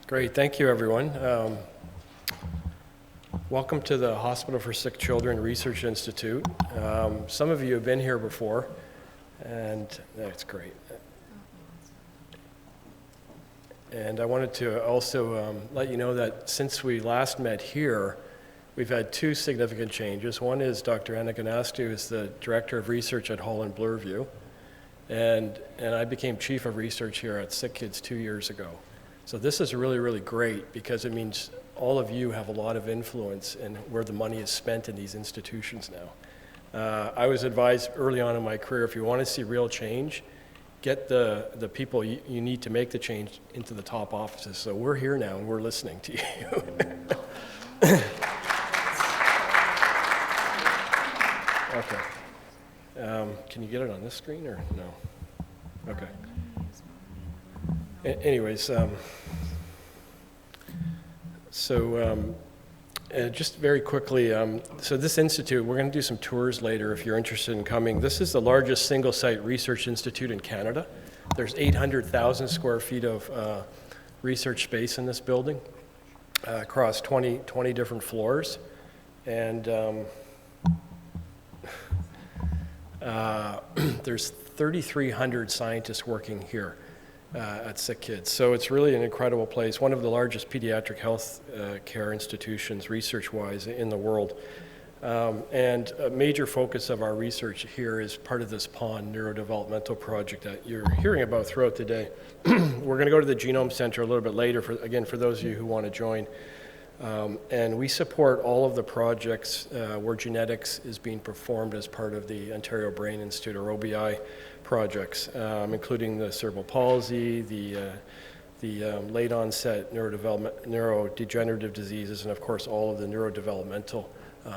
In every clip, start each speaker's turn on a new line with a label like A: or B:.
A: Great, thank you everyone. Welcome to the Hospital for Sick Children Research Institute. Some of you have been here before, and that's great. And I wanted to also let you know that since we last met here, we've had two significant changes. One is Dr. Anna Ganastu is the Director of Research at Holland Bloorview, and I became Chief of Research here at Sick Kids 2 years ago. So this is really, really great because it means all of you have a lot of influence in where the money is spent in these institutions now. I was advised early on in my career, if you want to see real change, get the people you need to make the change into the top offices. So we're here now and we're listening to you. Okay. Can you get it on this screen or no? Okay. Anyways, just very quickly, so this institute, we're going to do some tours later if you're interested in coming. This is the largest single-site research institute in Canada. There's 800,000 square feet of research space in this building across 20 different floors. And there's 3,300 scientists working here at Sick Kids. So it's really an incredible place, one of the largest pediatric health care institutions research-wise in the world. And a major focus of our research here is part of this PON neurodevelopmental project that you're hearing about throughout the day. We're going to go to the Genome Center a little bit later, for those of you who want to join. And we support all of the projects where genetics is being performed as part of the Ontario Brain Institute, or OBI, projects, including the cerebral palsy, the late onset neurodegenerative diseases, and of course all of the neurodevelopmental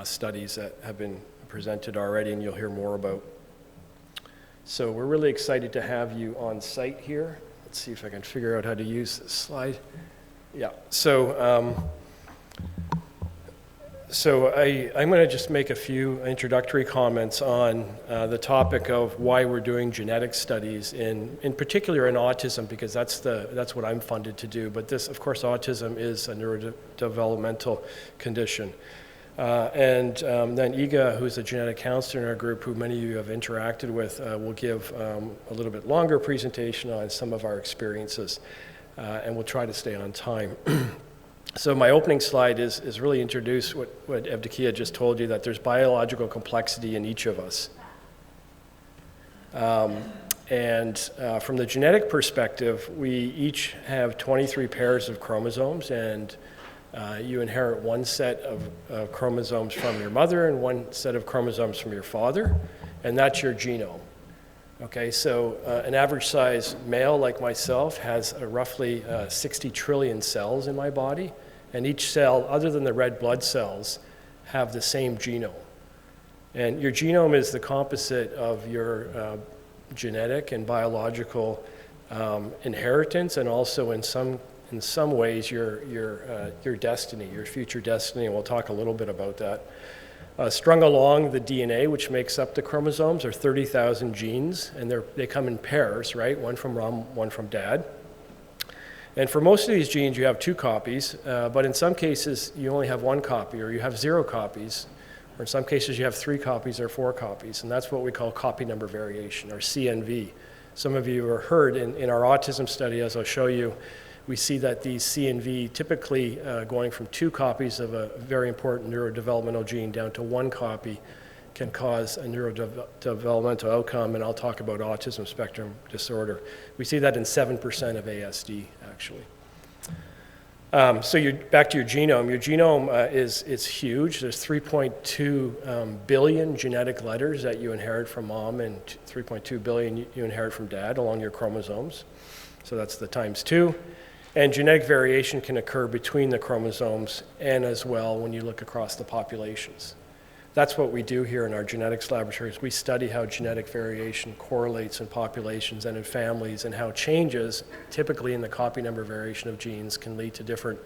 A: studies that have been presented already and you'll hear more about. So we're really excited to have you on site here. Let's see if I can figure out how to use this slide. Yeah, So I'm going to just make a few introductory comments on the topic of why we're doing genetic studies, in particular in autism, because that's what I'm funded to do. But this, of course, autism is a neurodevelopmental condition. And then Iga, who's a genetic counselor in our group, who many of you have interacted with, will give a little bit longer presentation on some of our experiences, and we'll try to stay on time. So my opening slide is really introduce what Evdokia just told you, that there's biological complexity in each of us. And from the genetic perspective, we each have 23 pairs of chromosomes, and you inherit one set of chromosomes from your mother and one set of chromosomes from your father, and that's your genome. Okay, so an average size male like myself has roughly 60 trillion cells in my body, and each cell, other than the red blood cells, have the same genome. And your genome is the composite of your genetic and biological inheritance, and also in some ways your destiny, your future destiny, and we'll talk a little bit about that. Strung along the DNA, which makes up the chromosomes, are 30,000 genes, and they come in pairs, right? One from mom, one from dad. And for most of these genes, you have two copies, but in some cases, you only have one copy, or you have 0 copies, or in some cases, you have 3 copies or 4 copies, and that's what we call copy number variation, or CNV. Some of you have heard in our autism study, as I'll show you, we see that these CNV typically going from 2 copies of a very important neurodevelopmental gene down to 1 copy can cause a neurodevelopmental outcome, and I'll talk about autism spectrum disorder. We see that in 7% of ASD, actually. So back to your genome. Your genome is huge. There's 3.2 billion genetic letters that you inherit from mom, and 3.2 billion you inherit from dad along your chromosomes. So that's the times 2. And genetic variation can occur between the chromosomes and as well when you look across the populations. That's what we do here in our genetics laboratories. We study how genetic variation correlates in populations and in families, and how changes, typically in the copy number variation of genes, can lead to different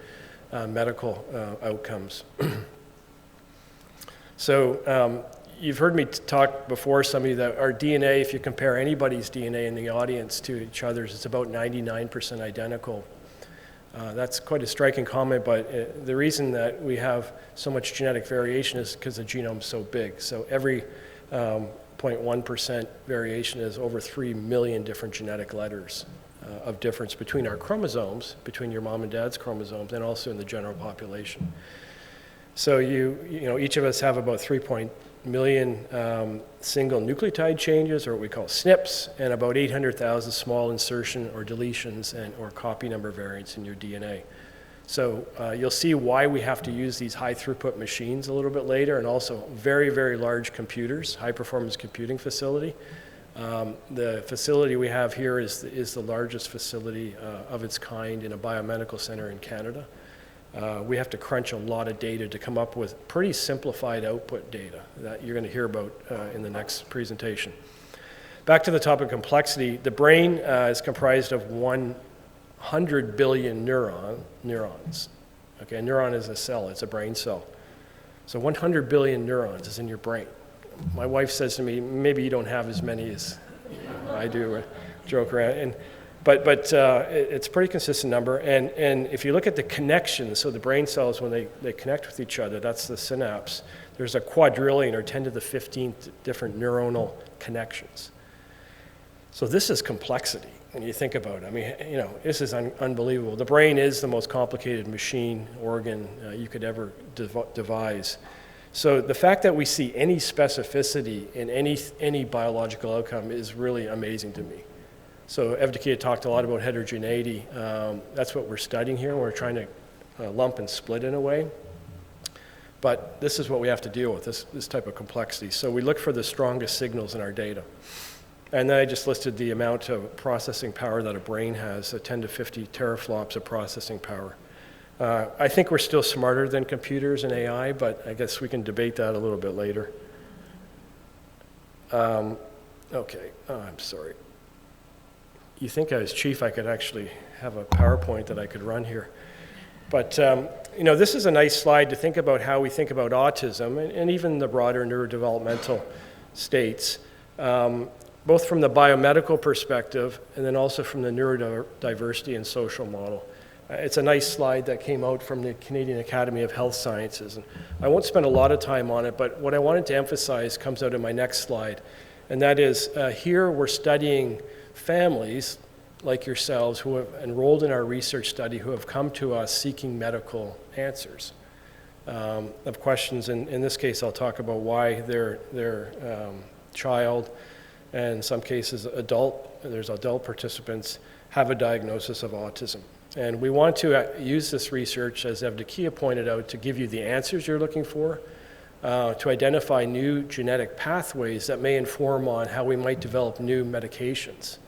A: medical outcomes. So you've heard me talk before, some of you, that our DNA, if you compare anybody's DNA in the audience to each other's, it's about 99% identical. That's quite a striking comment, but the reason that we have so much genetic variation is because the genome is so big. So every 0.1% variation is over 3 million different genetic letters of difference between our chromosomes, between your mom and dad's chromosomes, and also in the general population. So each of us have about 3 million single nucleotide changes, or what we call SNPs, and about 800,000 small insertion or deletions or copy number variants in your DNA. So you'll see why we have to use these high throughput machines a little bit later, and also very, very large computers, high performance computing facility. The facility we have here is the largest facility of its kind in a biomedical center in Canada. We have to crunch a lot of data to come up with pretty simplified output data that you're going to hear about in the next presentation. Back to the topic of complexity, the brain is comprised of 100 billion neurons. Okay, a neuron is a cell, it's a brain cell. So 100 billion neurons is in your brain. My wife says to me, maybe you don't have as many as I do, joke around. But it's a pretty consistent number, and if you look at the connections, so the brain cells, when they connect with each other, that's the synapse, there's a quadrillion or 10 to the 15th different neuronal connections. So this is complexity when you think about it. I mean, this is unbelievable. The brain is the most complicated machine, organ you could ever devise. So the fact that we see any specificity in any biological outcome is really amazing to me. So Evdokia talked a lot about heterogeneity. That's what we're studying here. We're trying to lump and split in a way. But this is what we have to deal with, this type of complexity. So we look for the strongest signals in our data. And then I just listed the amount of processing power that a brain has, 10 to 50 teraflops of processing power. I think we're still smarter than computers and AI, but I guess we can debate that a little bit later. Okay, I'm sorry. You think as chief I could actually have a PowerPoint that I could run here. But this is a nice slide to think about how we think about autism and even the broader neurodevelopmental states, both from the biomedical perspective and then also from the neurodiversity and social model. It's a nice slide that came out from the Canadian Academy of Health Sciences. And I won't spend a lot of time on it, but what I wanted to emphasize comes out in my next slide. And that is, here we're studying families like yourselves who have enrolled in our research study who have come to us seeking medical answers of questions. In this case, I'll talk about why their child, and in some cases there's adult participants, have a diagnosis of autism. And we want to use this research, as Evdokia pointed out, to give you the answers you're looking for, to identify new genetic pathways that may inform on how we might develop new medications.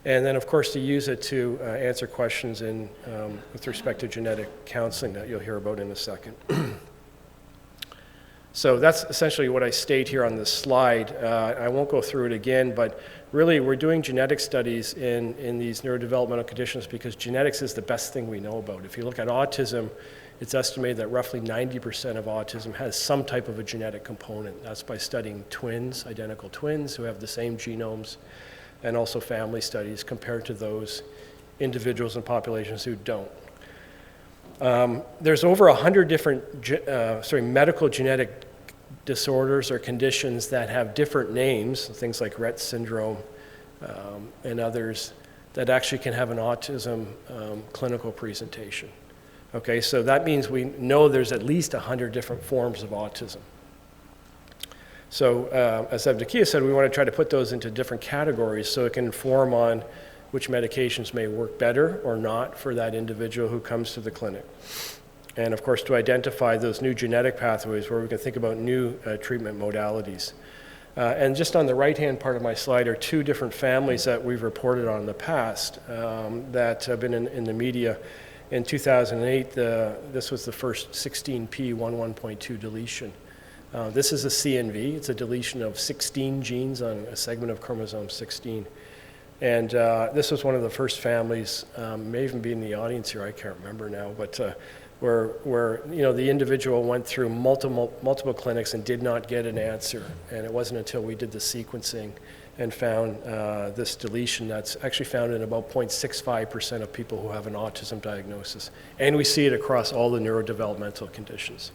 A: And then, of course, to use it to answer questions with respect to genetic counseling that you'll hear about in a second. So that's essentially what I state here on this slide. I won't go through it again, but really we're doing genetic studies in these neurodevelopmental conditions because genetics is the best thing we know about. If you look at autism, it's estimated that roughly 90% of autism has some type of a genetic component. That's by studying twins, identical twins who have the same genomes, and also family studies compared to those individuals and populations who don't. There's over 100 different medical genetic disorders or conditions that have different names, things like Rett syndrome and others, that actually can have an autism clinical presentation. Okay, so that means we know there's at least 100 different forms of autism. So as Evdokia said, we want to try to put those into different categories so it can inform on which medications may work better or not for that individual who comes to the clinic. And of course, to identify those new genetic pathways where we can think about new treatment modalities. And just on the right-hand part of my slide are two different families that we've reported on in the past that have been in the media. In 2008, this was the first 16p11.2 deletion. This is a CNV. It's a deletion of 16 genes on a segment of chromosome 16. And this was one of the first families, may even be in the audience here, I can't remember now, but where the individual went through multiple clinics and did not get an answer. And it wasn't until we did the sequencing and found this deletion that's actually found in about 0.65% of people who have an autism diagnosis. And we see it across all the neurodevelopmental conditions.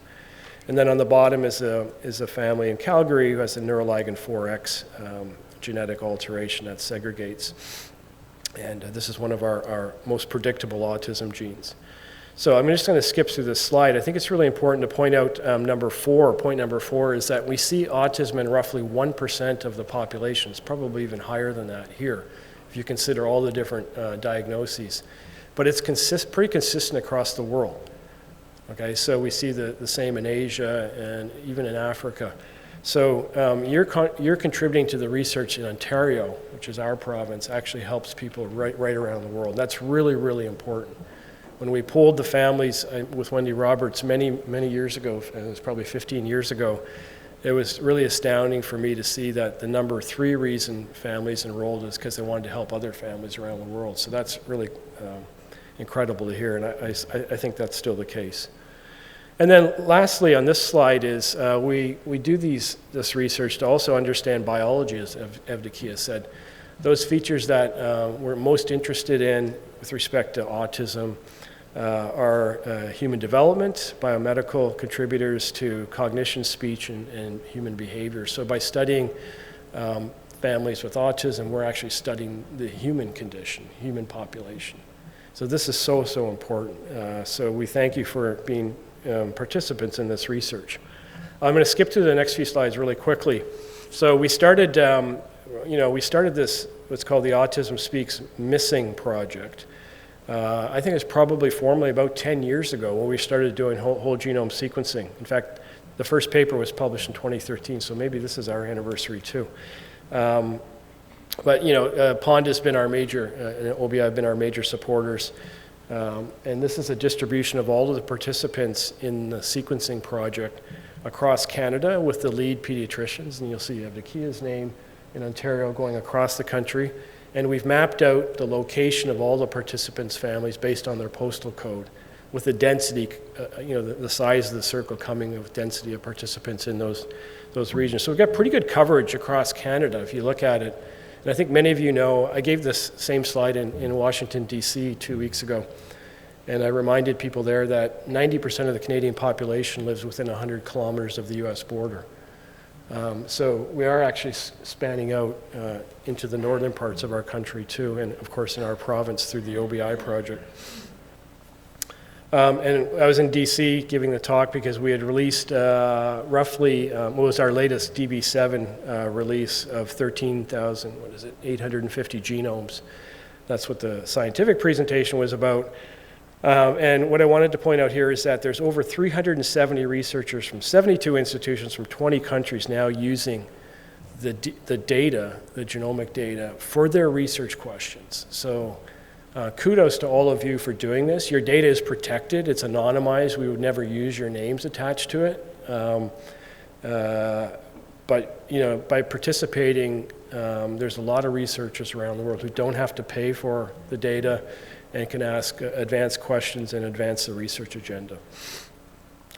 A: And then on the bottom is a family in Calgary who has a neuroligin 4X genetic alteration that segregates. And this is one of our most predictable autism genes. So I'm just going to skip through this slide. I think it's really important to point out point number 4 is that we see autism in roughly 1% of the population. It's probably even higher than that here, if you consider all the different diagnoses. But it's pretty consistent across the world. Okay, so we see the same in Asia and even in Africa. So you're contributing to the research in Ontario, which is our province, actually helps people right around the world. That's really, really important. When we polled the families with Wendy Roberts many years ago, it was probably 15 years ago, it was really astounding for me to see that the number 3 reason families enrolled is because they wanted to help other families around the world. So that's really incredible to hear, and I think that's still the case. And then lastly on this slide is we do this research to also understand biology, as Evdokia said. Those features that we're most interested in with respect to autism are human development, biomedical contributors to cognition, speech, and human behavior. So by studying families with autism, we're actually studying the human condition, human population. So this is so important. So we thank you for being participants in this research. I'm going to skip through the next few slides really quickly. So we started, this what's called the Autism Speaks Missing project. I think it's probably formally about 10 years ago when we started doing whole genome sequencing. In fact, the first paper was published in 2013, so maybe this is our anniversary too. But POND has been our major, and OBI have been our major supporters. And this is a distribution of all of the participants in the sequencing project across Canada with the lead pediatricians, and you'll see Evdokia's name in Ontario going across the country. And we've mapped out the location of all the participants' families based on their postal code with the density, the size of the circle coming with density of participants in those regions. So we've got pretty good coverage across Canada if you look at it. And I think many of you know, I gave this same slide in Washington, D.C. 2 weeks ago. And I reminded people there that 90% of the Canadian population lives within 100 kilometers of the U.S. border. So we are actually spanning out into the northern parts of our country too, and of course in our province through the OBI project. And I was in DC giving the talk because we had released roughly, what was our latest DB7 release of 13,850 genomes. That's what the scientific presentation was about. And what I wanted to point out here is that there's over 370 researchers from 72 institutions from 20 countries now using the data, the genomic data, for their research questions. So kudos to all of you for doing this. Your data is protected, it's anonymized, we would never use your names attached to it. But by participating, there's a lot of researchers around the world who don't have to pay for the data and can ask advanced questions and advance the research agenda.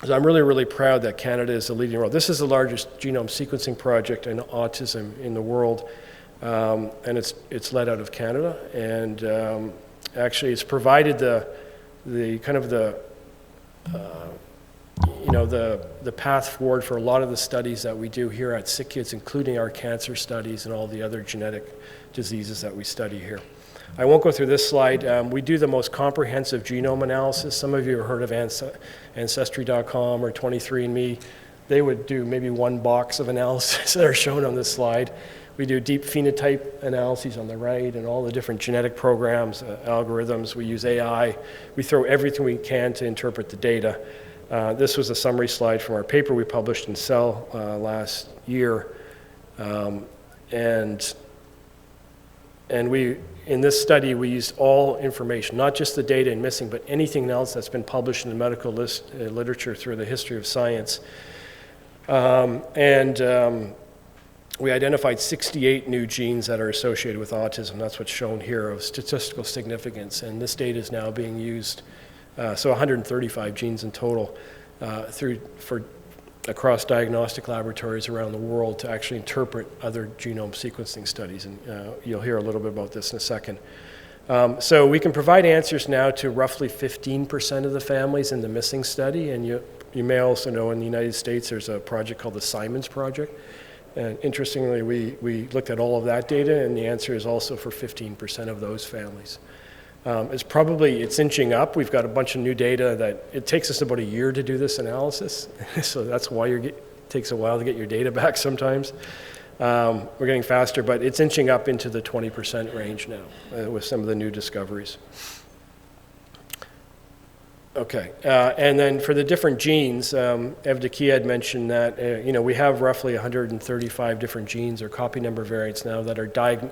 A: So I'm really, really proud that Canada is the leading role. This is the largest genome sequencing project in autism in the world, and it's led out of Canada. And actually, it's provided the path forward for a lot of the studies that we do here at Sick Kids, including our cancer studies and all the other genetic diseases that we study here. I won't go through this slide. We do the most comprehensive genome analysis. Some of you have heard of Ancestry.com or 23andMe. They would do maybe one box of analysis that are shown on this slide. We do deep phenotype analyses on the right and all the different genetic programs, algorithms. We use AI. We throw everything we can to interpret the data. This was a summary slide from our paper we published in Cell last year. And in this study, we used all information, not just the data in missing, but anything else that's been published in the medical literature through the history of science. We identified 68 new genes that are associated with autism. That's what's shown here of statistical significance. And this data is now being used, so 135 genes in total, for across diagnostic laboratories around the world to actually interpret other genome sequencing studies. And you'll hear a little bit about this in a second. So we can provide answers now to roughly 15% of the families in the missing study. And you may also know in the United States there's a project called the Simons Project. And interestingly, we looked at all of that data, and the answer is also for 15% of those families. It's inching up. We've got a bunch of new data that it takes us about a year to do this analysis. So that's why it takes a while to get your data back sometimes. We're getting faster, but it's inching up into the 20% range now with some of the new discoveries. Okay, and then for the different genes, Evdokia had mentioned that we have roughly 135 different genes or copy number variants now that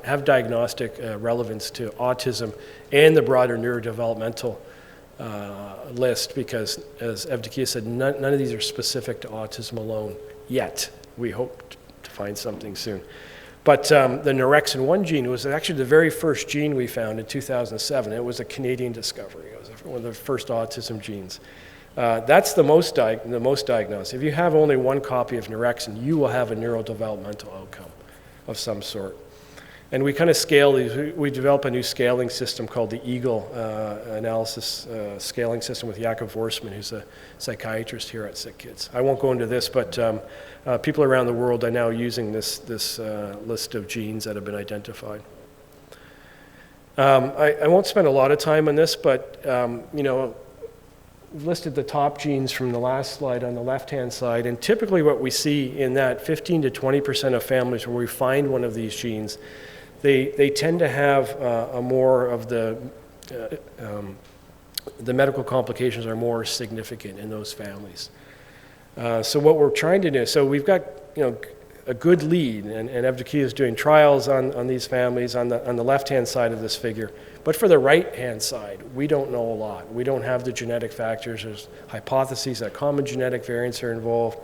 A: have diagnostic relevance to autism and the broader neurodevelopmental list, because as Evdokia said, none of these are specific to autism alone yet. We hope to find something soon. But the Norexin-1 gene was actually the very first gene we found in 2007. It was a Canadian discovery. It was one of the first autism genes. That's the most diagnosed. If you have only one copy of Norexin, you will have a neurodevelopmental outcome of some sort. And we kind of scale these. We develop a new scaling system called the EAGLE analysis scaling system with Jakob Vorsman, who's a psychiatrist here at Sick Kids. I won't go into this, but people around the world are now using this list of genes that have been identified. I won't spend a lot of time on this, but we've listed the top genes from the last slide on the left-hand side, and typically what we see in that 15 to 20% of families where we find one of these genes, they tend to have a more of the medical complications are more significant in those families. So what we're trying to do, so we've got a good lead, and Evdokia is doing trials on these families on the left-hand side of this figure. But for the right-hand side, we don't know a lot. We don't have the genetic factors. There's hypotheses that common genetic variants are involved.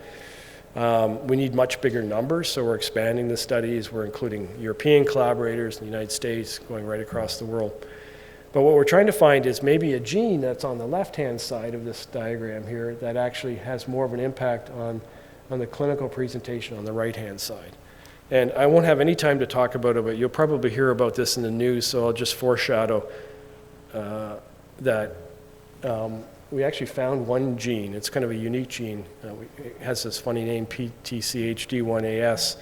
A: We need much bigger numbers, so we're expanding the studies. We're including European collaborators in the United States, going right across the world. But what we're trying to find is maybe a gene that's on the left-hand side of this diagram here that actually has more of an impact on the clinical presentation on the right-hand side. And I won't have any time to talk about it, but you'll probably hear about this in the news, so I'll just foreshadow that we actually found one gene. It's kind of a unique gene. It has this funny name, PTCHD1AS,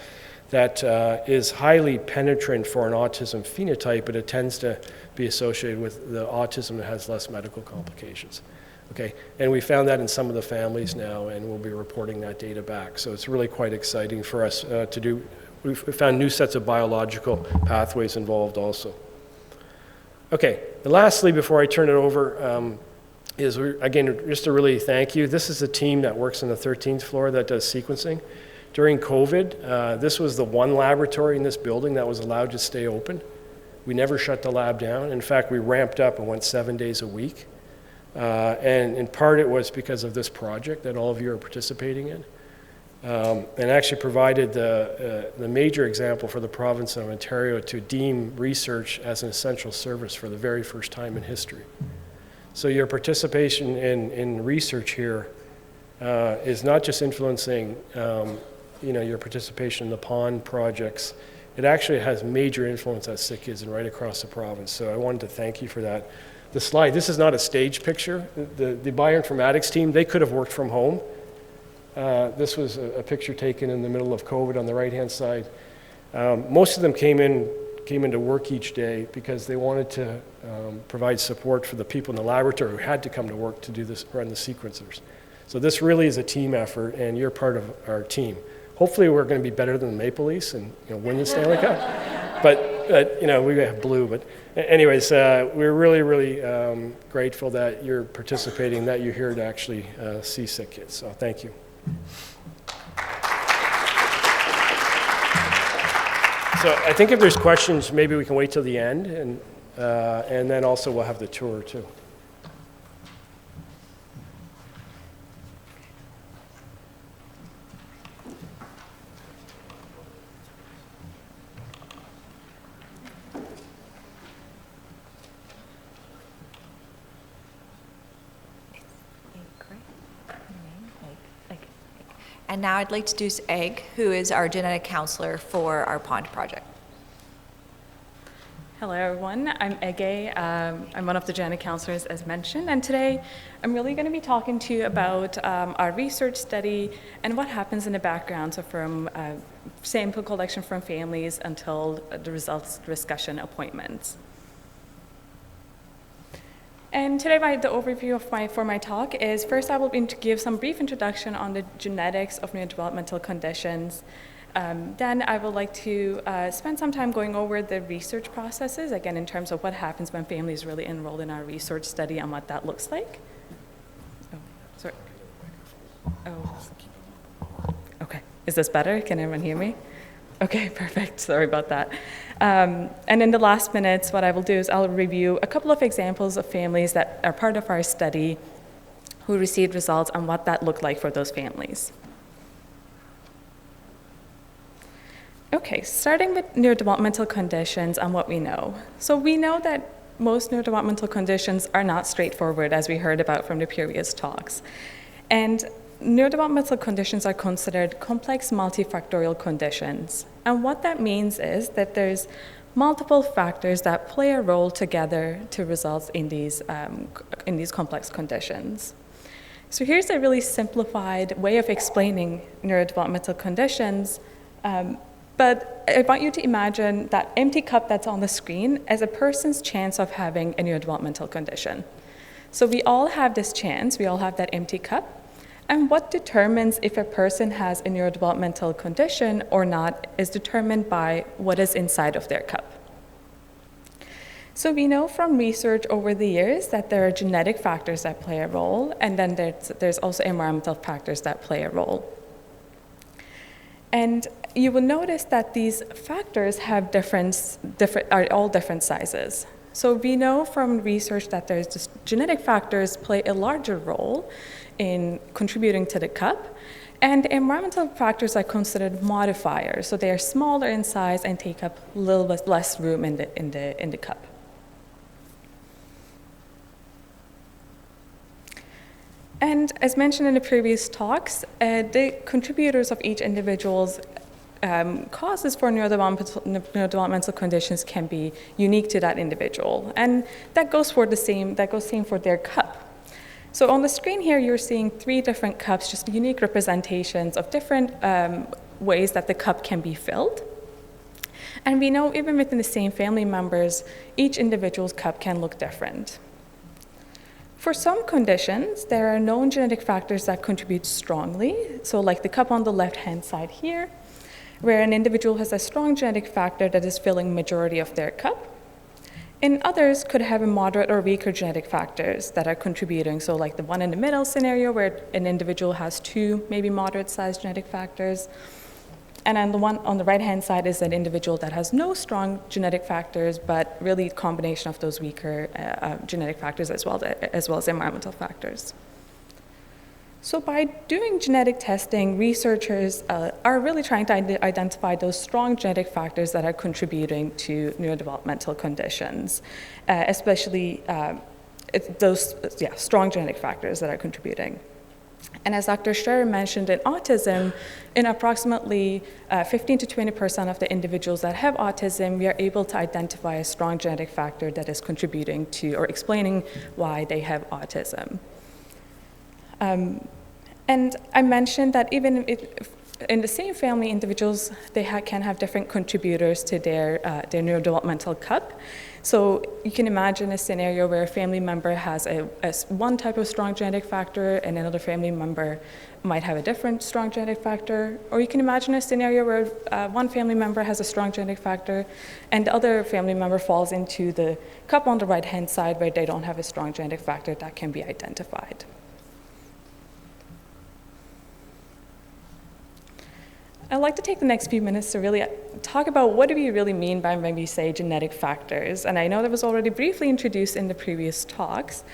A: that is highly penetrant for an autism phenotype, but it tends to be associated with the autism that has less medical complications. Okay, and we found that in some of the families now, and we'll be reporting that data back. So it's really quite exciting for us to do. We've found new sets of biological pathways involved also. Okay, and lastly, before I turn it over, is again, just to really thank you. This is a team that works on the 13th floor that does sequencing. During COVID, this was the one laboratory in this building that was allowed to stay open. We never shut the lab down. In fact, we ramped up and went 7 days a week. And in part it was because of this project that all of you are participating in. And actually provided the major example for the province of Ontario to deem research as an essential service for the very first time in history. So your participation in research here is not just influencing your participation in the pond projects. It actually has major influence at Sick Kids and right across the province. So I wanted to thank you for that. The slide, this is not a stage picture. The bioinformatics team, they could have worked from home. This was a picture taken in the middle of COVID on the right-hand side. Most of them came into work each day because they wanted to provide support for the people in the laboratory who had to come to work to do this, run the sequencers. So this really is a team effort, and you're part of our team. Hopefully we're going to be better than the Maple Leafs and win the Stanley Cup. But we have blue. But anyways, we're really, really grateful that you're participating, that you're here to actually see Sick Kids. So thank you. So I think if there's questions, maybe we can wait till the end, and then also we'll have the tour too.
B: And now I'd like to introduce Egg, who is our genetic counselor for our POND project.
C: Hello everyone, I'm Ege. I'm one of the genetic counselors as mentioned, and today I'm really going to be talking to you about our research study and what happens in the background, so from sample collection from families until the results discussion appointments. And today the overview for my talk is, first I will give some brief introduction on the genetics of neurodevelopmental conditions. Then I would like to spend some time going over the research processes, again in terms of what happens when families really enroll in our research study and what that looks like. Oh, sorry. Oh, okay. Is this better? Can everyone hear me? Okay, perfect. Sorry about that. And in the last minutes, what I will do is I'll review a couple of examples of families that are part of our study who received results and what that looked like for those families. Okay, starting with neurodevelopmental conditions and what we know. So we know that most neurodevelopmental conditions are not straightforward, as we heard about from the previous talks. And neurodevelopmental conditions are considered complex multifactorial conditions. And what that means is that there's multiple factors that play a role together to result in these complex conditions. So here's a really simplified way of explaining neurodevelopmental conditions. But I want you to imagine that empty cup that's on the screen as a person's chance of having a neurodevelopmental condition. So we all have this chance, we all have that empty cup. And what determines if a person has a neurodevelopmental condition or not is determined by what is inside of their cup. So we know from research over the years that there are genetic factors that play a role, and then there's also environmental factors that play a role. And you will notice that these factors have are all different sizes. So we know from research that there's just genetic factors play a larger role in contributing to the cup, and environmental factors are considered modifiers. So they are smaller in size and take up a little bit less room in the cup. And as mentioned in the previous talks, the contributors of each individual's causes for neurodevelopmental conditions can be unique to that individual, and that goes same for their cup. So on the screen here, you're seeing 3 different cups, just unique representations of different ways that the cup can be filled. And we know even within the same family members, each individual's cup can look different. For some conditions, there are known genetic factors that contribute strongly. So like the cup on the left-hand side here, where an individual has a strong genetic factor that is filling majority of their cup. And others could have a moderate or weaker genetic factors that are contributing. So like the one in the middle scenario where an individual has 2 maybe moderate-sized genetic factors. And then the one on the right-hand side is an individual that has no strong genetic factors, but really a combination of those weaker genetic factors as well as environmental factors. So by doing genetic testing, researchers are really trying to identify those strong genetic factors that are contributing to neurodevelopmental conditions, especially those strong genetic factors that are contributing. And as Dr. Scherer mentioned, in autism, in approximately 15 to 20% of the individuals that have autism, we are able to identify a strong genetic factor that is contributing to or explaining why they have autism. And I mentioned that even in the same family, individuals, they can have different contributors to their neurodevelopmental cup. So you can imagine a scenario where a family member has one type of strong genetic factor and another family member might have a different strong genetic factor. Or you can imagine a scenario where one family member has a strong genetic factor and the other family member falls into the cup on the right-hand side where they don't have a strong genetic factor that can be identified. I'd like to take the next few minutes to really talk about what do we really mean by when we say genetic factors. And I know that was already briefly introduced in the previous talks,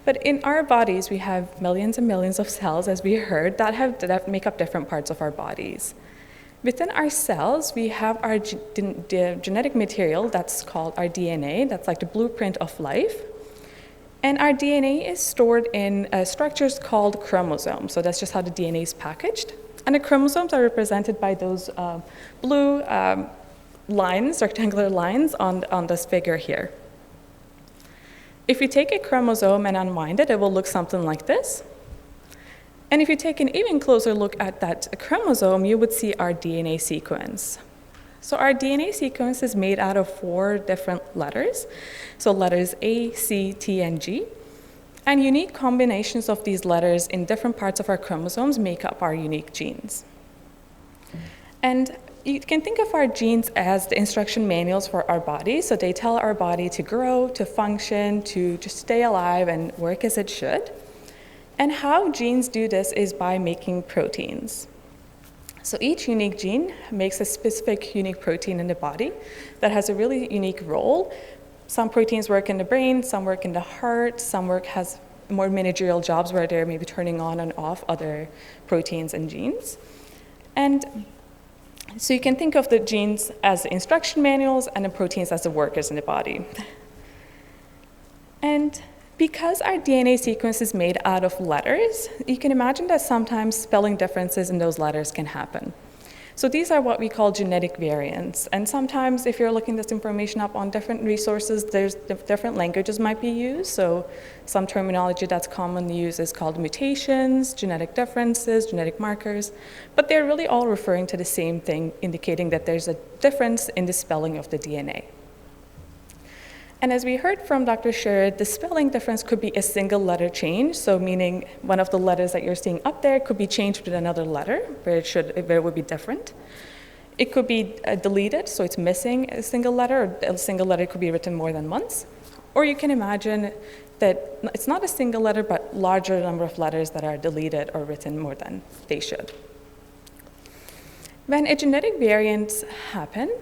C: but in our bodies we have millions and millions of cells, as we heard, that make up different parts of our bodies. Within our cells, we have our genetic material that's called our DNA, that's like the blueprint of life. And our DNA is stored in structures called chromosomes, so that's just how the DNA is packaged. And the chromosomes are represented by those blue lines, rectangular lines on this figure here. If you take a chromosome and unwind it, it will look something like this. And if you take an even closer look at that chromosome, you would see our DNA sequence. So our DNA sequence is made out of 4 different letters. So letters A, C, T, and G. And unique combinations of these letters in different parts of our chromosomes make up our unique genes. And you can think of our genes as the instruction manuals for our body. So they tell our body to grow, to function, to just stay alive and work as it should. And how genes do this is by making proteins. So each unique gene makes a specific unique protein in the body that has a really unique role. Some proteins work in the brain, some work in the heart, some has more managerial jobs where they're maybe turning on and off other proteins and genes. And so you can think of the genes as the instruction manuals and the proteins as the workers in the body. And because our DNA sequence is made out of letters, you can imagine that sometimes spelling differences in those letters can happen. So these are what we call genetic variants. And sometimes if you're looking this information up on different resources, there's different languages might be used. So some terminology that's commonly used is called mutations, genetic differences, genetic markers. But they're really all referring to the same thing, indicating that there's a difference in the spelling of the DNA. And as we heard from Dr. Scherer, the spelling difference could be a single letter change, so meaning one of the letters that you're seeing up there could be changed with another letter, where it would be different. It could be deleted, so it's missing a single letter, or a single letter could be written more than once. Or you can imagine that it's not a single letter, but larger number of letters that are deleted or written more than they should. When a genetic variant happens,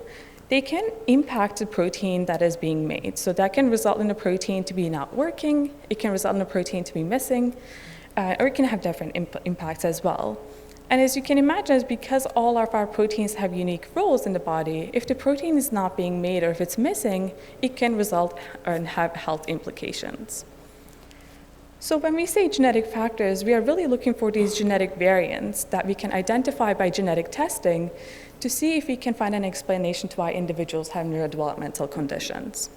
C: they can impact the protein that is being made. So that can result in the protein to be not working, it can result in the protein to be missing, or it can have different impacts as well. And as you can imagine, it's because all of our proteins have unique roles in the body, if the protein is not being made or if it's missing, it can result and have health implications. So when we say genetic factors, we are really looking for these genetic variants that we can identify by genetic testing to see if we can find an explanation to why individuals have neurodevelopmental conditions.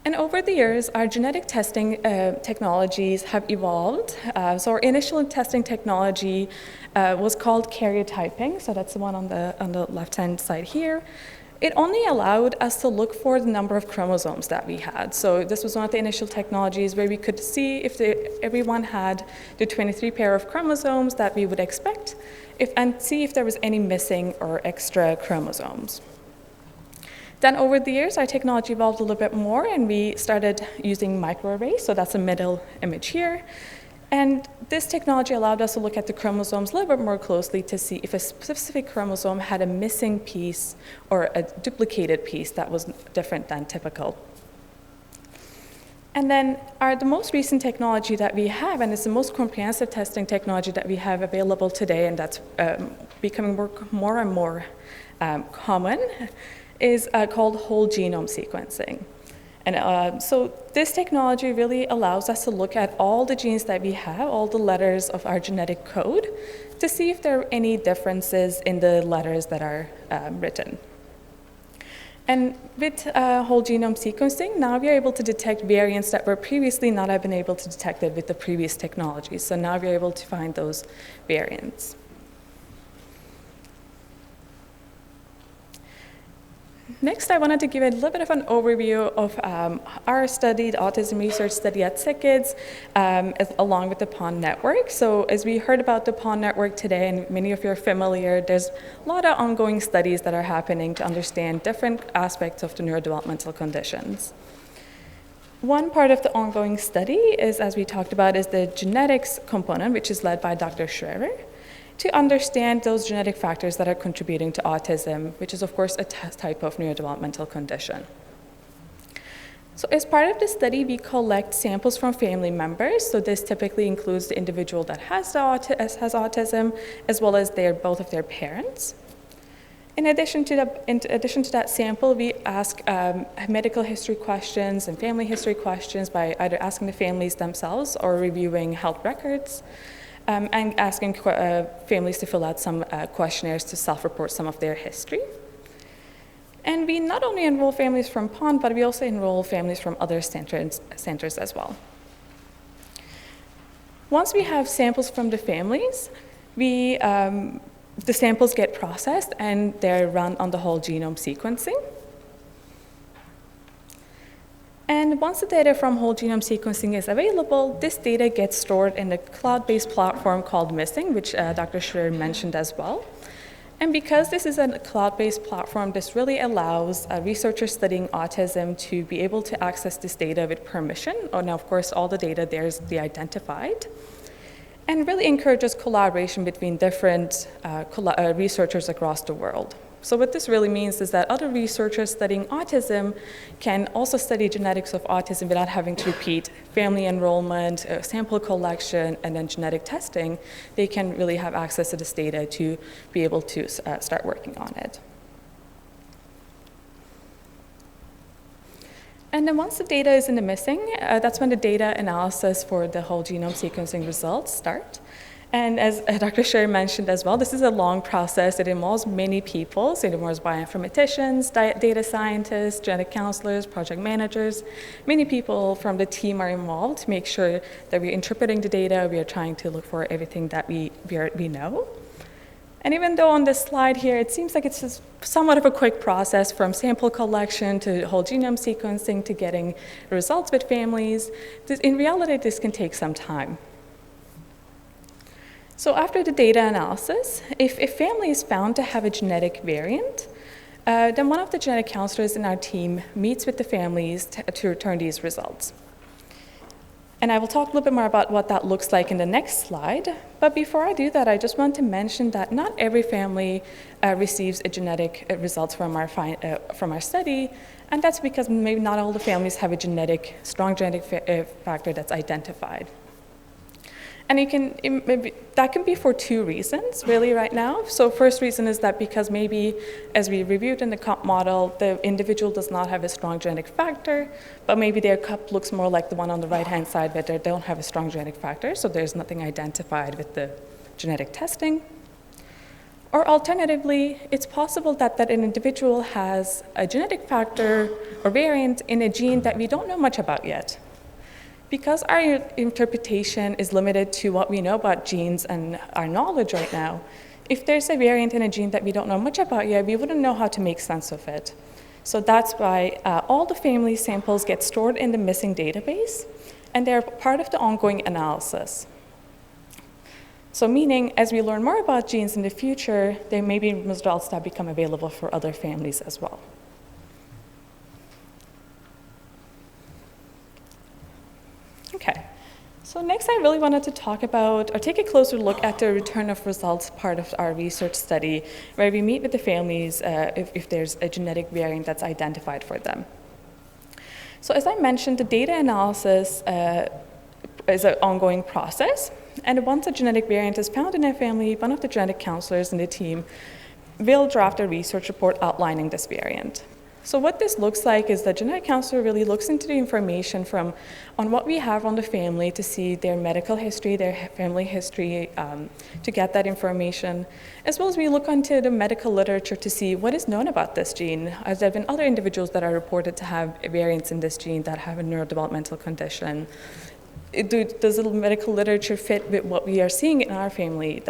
C: And over the years, our genetic testing technologies have evolved. So our initial testing technology was called karyotyping, so that's the one on the left-hand side here. It only allowed us to look for the number of chromosomes that we had. So this was one of the initial technologies where we could see if everyone had the 23 pair of chromosomes that we would expect, and see if there was any missing or extra chromosomes. Then over the years, our technology evolved a little bit more, and we started using microarrays, so that's the middle image here. And this technology allowed us to look at the chromosomes a little bit more closely to see if a specific chromosome had a missing piece or a duplicated piece that was different than typical. And then the most recent technology that we have, and it's the most comprehensive testing technology that we have available today, and that's becoming more and more common, is called whole genome sequencing. And so this technology really allows us to look at all the genes that we have, all the letters of our genetic code, to see if there are any differences in the letters that are written. And with whole genome sequencing, now we are able to detect variants that were previously not have been able to detect it with the previous technology. So now we're able to find those variants. Next, I wanted to give a little bit of an overview of our study, the autism research study at SickKids, along with the POND network. So as we heard about the POND network today, and many of you are familiar, there's a lot of ongoing studies that are happening to understand different aspects of the neurodevelopmental conditions. One part of the ongoing study is, as we talked about, is the genetics component, which is led by Dr. Scherer, to understand those genetic factors that are contributing to autism, which is, of course, a type of neurodevelopmental condition. So as part of the study, we collect samples from family members. So this typically includes the individual that has autism, as well as both of their parents. In addition to that sample, we ask medical history questions and family history questions by either asking the families themselves or reviewing health records, and asking families to fill out some questionnaires to self-report some of their history. And we not only enroll families from POND, but we also enroll families from other centers as well. Once we have samples from the families, the samples get processed and they're run on the whole genome sequencing. And once the data from whole genome sequencing is available, this data gets stored in a cloud-based platform called Missing, which Dr. Scherer mentioned as well. And because this is a cloud-based platform, this really allows researchers studying autism to be able to access this data with permission. And of course, all the data there is de-identified. And really encourages collaboration between different researchers across the world. So what this really means is that other researchers studying autism can also study genetics of autism without having to repeat family enrollment, sample collection, and then genetic testing. They can really have access to this data to be able to start working on it. And then once the data is in the Missing, that's when the data analysis for the whole genome sequencing results start. And as Dr. Scherer mentioned as well, this is a long process. It involves many people. So it involves bioinformaticians, data scientists, genetic counselors, project managers. Many people from the team are involved to make sure that we're interpreting the data. We are trying to look for everything that we know. And even though on this slide here, it seems like it's just somewhat of a quick process from sample collection to whole genome sequencing to getting results with families, in reality, this can take some time. So after the data analysis, if a family is found to have a genetic variant, then one of the genetic counselors in our team meets with the families to return these results. And I will talk a little bit more about what that looks like in the next slide. But before I do that, I just want to mention that not every family receives a genetic results from our study. And that's because maybe not all the families have a strong genetic factor that's identified. And that can be for two reasons, really, right now. So first reason is that because maybe, as we reviewed in the cup model, the individual does not have a strong genetic factor, but maybe their cup looks more like the one on the right-hand side, but they don't have a strong genetic factor, so there's nothing identified with the genetic testing. Or alternatively, it's possible that an individual has a genetic factor or variant in a gene that we don't know much about yet. Because our interpretation is limited to what we know about genes and our knowledge right now, if there's a variant in a gene that we don't know much about yet, we wouldn't know how to make sense of it. So that's why all the family samples get stored in the Missing database, and they're part of the ongoing analysis. So meaning, as we learn more about genes in the future, there may be results that become available for other families as well. Okay, so next I really wanted to talk about, or take a closer look at the return of results part of our research study, where we meet with the families if there's a genetic variant that's identified for them. So as I mentioned, the data analysis is an ongoing process, and once a genetic variant is found in a family, one of the genetic counselors in the team will draft a research report outlining this variant. So what this looks like is the genetic counselor really looks into the information on what we have on the family to see their medical history, their family history, to get that information, as well as we look into the medical literature to see what is known about this gene, as there have been other individuals that are reported to have variants in this gene that have a neurodevelopmental condition. Does the medical literature fit with what we are seeing in our family,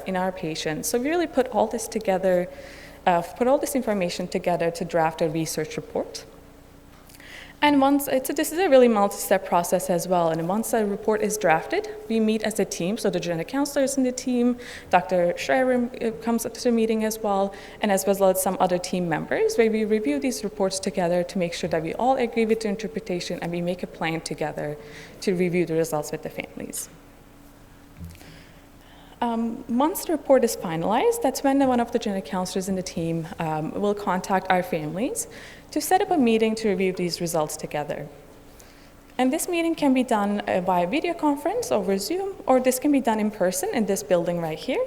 C: in our patients? So we really put all this together, put all this information together to draft a research report. And this is a really multi-step process as well. And once a report is drafted, we meet as a team. So the genetic counselors in the team, Dr. Scherer comes to the meeting as well, and as well as some other team members, where we review these reports together to make sure that we all agree with the interpretation and we make a plan together to review the results with the families. Once the report is finalized, that's when one of the genetic counselors in the team will contact our families to set up a meeting to review these results together. And this meeting can be done via video conference over Zoom, or this can be done in person in this building right here.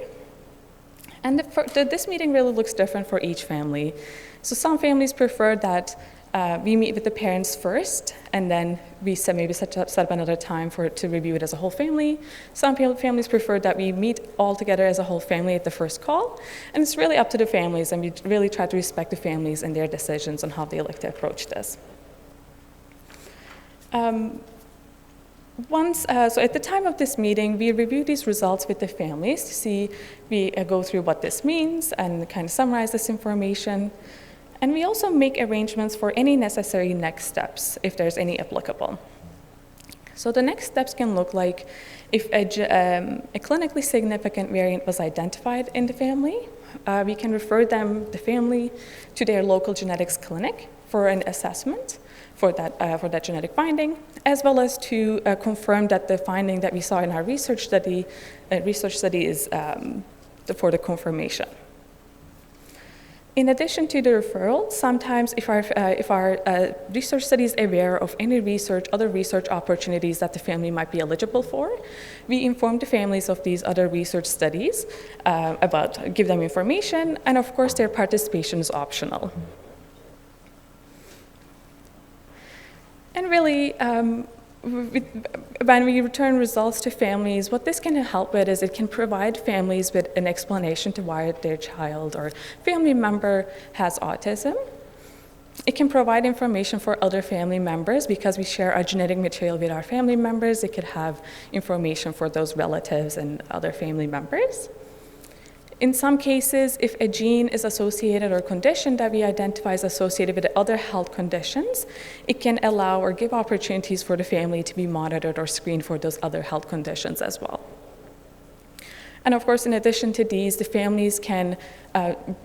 C: And this meeting really looks different for each family. So some families prefer that we meet with the parents first, and then we set up another time to review it as a whole family. Some families prefer that we meet all together as a whole family at the first call, and it's really up to the families, and we really try to respect the families and their decisions on how they like to approach this. So at the time of this meeting, we review these results with the families to see, we go through what this means and kind of summarize this information. And we also make arrangements for any necessary next steps, if there's any applicable. So the next steps can look like if a clinically significant variant was identified in the family, we can refer the family to their local genetics clinic for an assessment for that genetic finding, as well as to confirm that the finding that we saw in our research study is for the confirmation. In addition to the referral, sometimes if our research study is aware of any other research opportunities that the family might be eligible for, we inform the families of these other research studies give them information, and of course their participation is optional. And really, when we return results to families, what this can help with is it can provide families with an explanation to why their child or family member has autism. It can provide information for other family members because we share our genetic material with our family members. It could have information for those relatives and other family members. In some cases, if a gene is associated or condition that we identify is associated with other health conditions, it can allow or give opportunities for the family to be monitored or screened for those other health conditions as well. And of course, in addition to these, the families can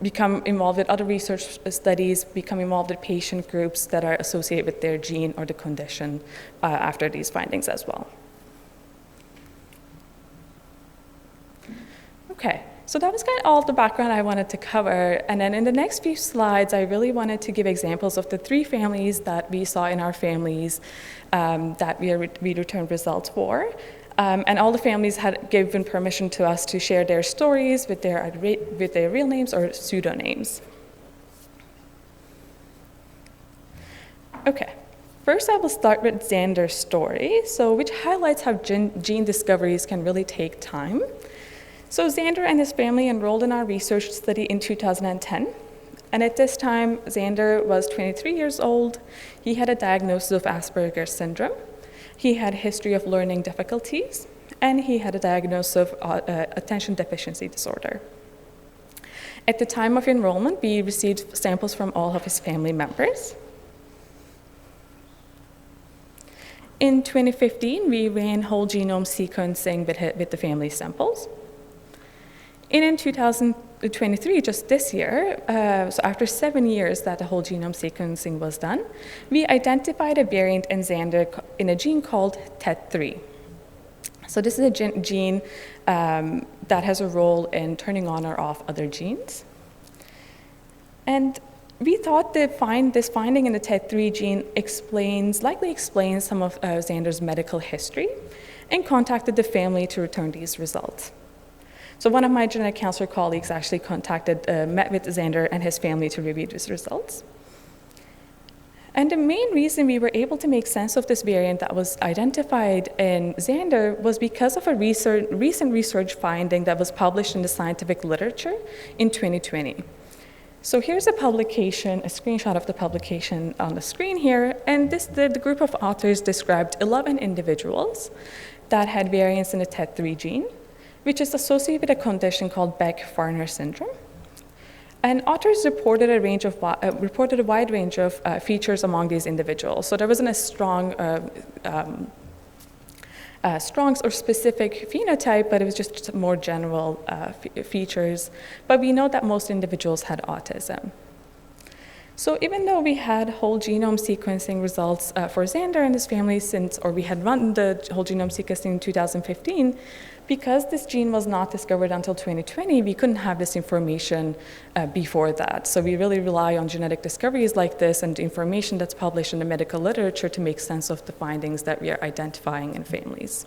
C: become involved with other research studies, become involved with patient groups that are associated with their gene or the condition after these findings as well. Okay. So that was kind of all the background I wanted to cover. And then in the next few slides, I really wanted to give examples of the 3 families that we saw in our families that we returned results for. And all the families had given permission to us to share their stories with their real names or pseudonyms. Okay. First, I will start with Xander's story, which highlights how gene discoveries can really take time. So Xander and his family enrolled in our research study in 2010. And at this time, Xander was 23 years old. He had a diagnosis of Asperger's syndrome. He had a history of learning difficulties, and he had a diagnosis of attention deficiency disorder. At the time of enrollment, we received samples from all of his family members. In 2015, we ran whole genome sequencing with the family samples. And in 2023, just this year, so after 7 years that the whole genome sequencing was done, we identified a variant in Xander in a gene called TET3. So this is a gene that has a role in turning on or off other genes. And we thought this finding in the TET3 gene likely explains some of Xander's medical history, and contacted the family to return these results. So one of my genetic counselor colleagues actually met with Xander and his family to review these results. And the main reason we were able to make sense of this variant that was identified in Xander was because of a recent research finding that was published in the scientific literature in 2020. So here's a screenshot of the publication on the screen here, and the group of authors described 11 individuals that had variants in the TET3 gene, which is associated with a condition called Beck-Farner syndrome. And authors reported a wide range of features among these individuals. So there wasn't a strong or specific phenotype, but it was just more general features. But we know that most individuals had autism. So even though we had whole genome sequencing results for Xander and his family we had run the whole genome sequencing in 2015, because this gene was not discovered until 2020, we couldn't have this information before that. So we really rely on genetic discoveries like this and information that's published in the medical literature to make sense of the findings that we are identifying in families.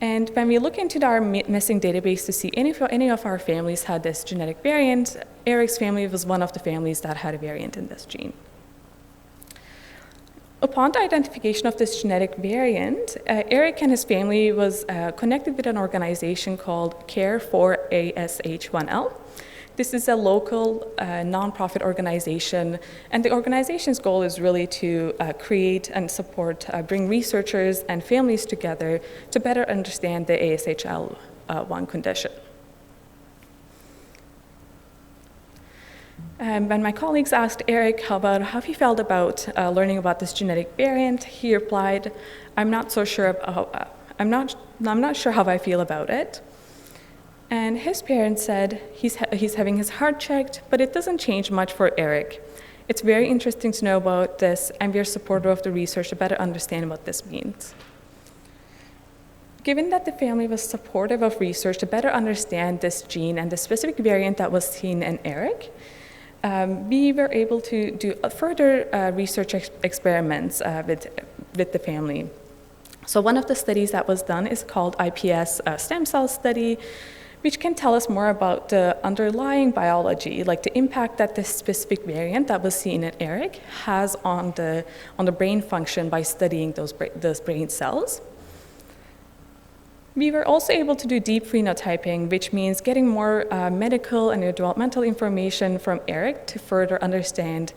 C: And when we look into our missing database to see if any of our families had this genetic variant, Eric's family was one of the families that had a variant in this gene. Upon the identification of this genetic variant, Eric and his family was connected with an organization called Care for ASH1L. This is a local nonprofit organization, and the organization's goal is really to create and support, bring researchers and families together to better understand the ASHL1 condition. When my colleagues asked Eric about how he felt about learning about this genetic variant, he replied, "I'm not so sure. I'm not sure how I feel about it." And his parents said he's having his heart checked, but it doesn't change much for Eric. It's very interesting to know about this, and we're supportive of the research to better understand what this means. Given that the family was supportive of research to better understand this gene and the specific variant that was seen in Eric, we were able to do further research experiments with the family. So one of the studies that was done is called iPS stem cell study, which can tell us more about the underlying biology, like the impact that this specific variant that was seen in Eric has on the brain function by studying those brain cells. We were also able to do deep phenotyping, which means getting more medical and developmental information from Eric to further understand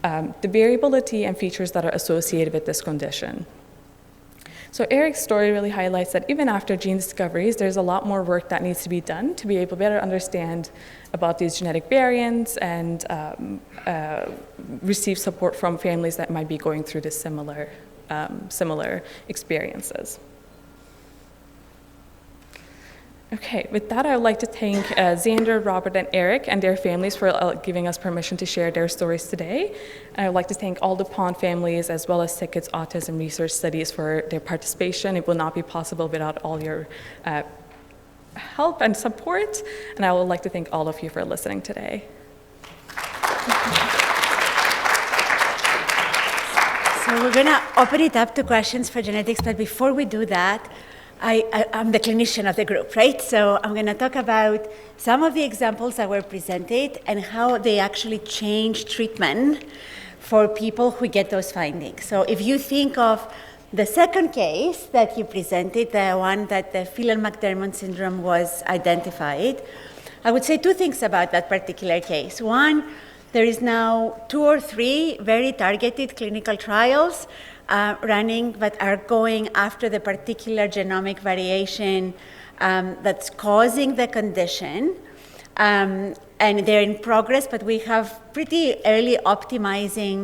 C: the variability and features that are associated with this condition. So Eric's story really highlights that even after gene discoveries, there's a lot more work that needs to be done to be able to better understand about these genetic variants and receive support from families that might be going through this similar experiences. Okay, with that, I would like to thank Xander, Robert, and Eric and their families for giving us permission to share their stories today. And I would like to thank all the Pond families as well as SickKids Autism Research Studies for their participation. It will not be possible without all your help and support. And I would like to thank all of you for listening today.
D: So we're going to open it up to questions for genetics, but before we do that, I'm the clinician of the group, right? So I'm going to talk about some of the examples that were presented and how they actually change treatment for people who get those findings. So if you think of the second case that you presented, the one that the Phelan-McDermott syndrome was identified, I would say two things about that particular case. One, there is now 2 or 3 very targeted clinical trials running that are going after the particular genomic variation that's causing the condition. And they're in progress, but we have pretty early optimistic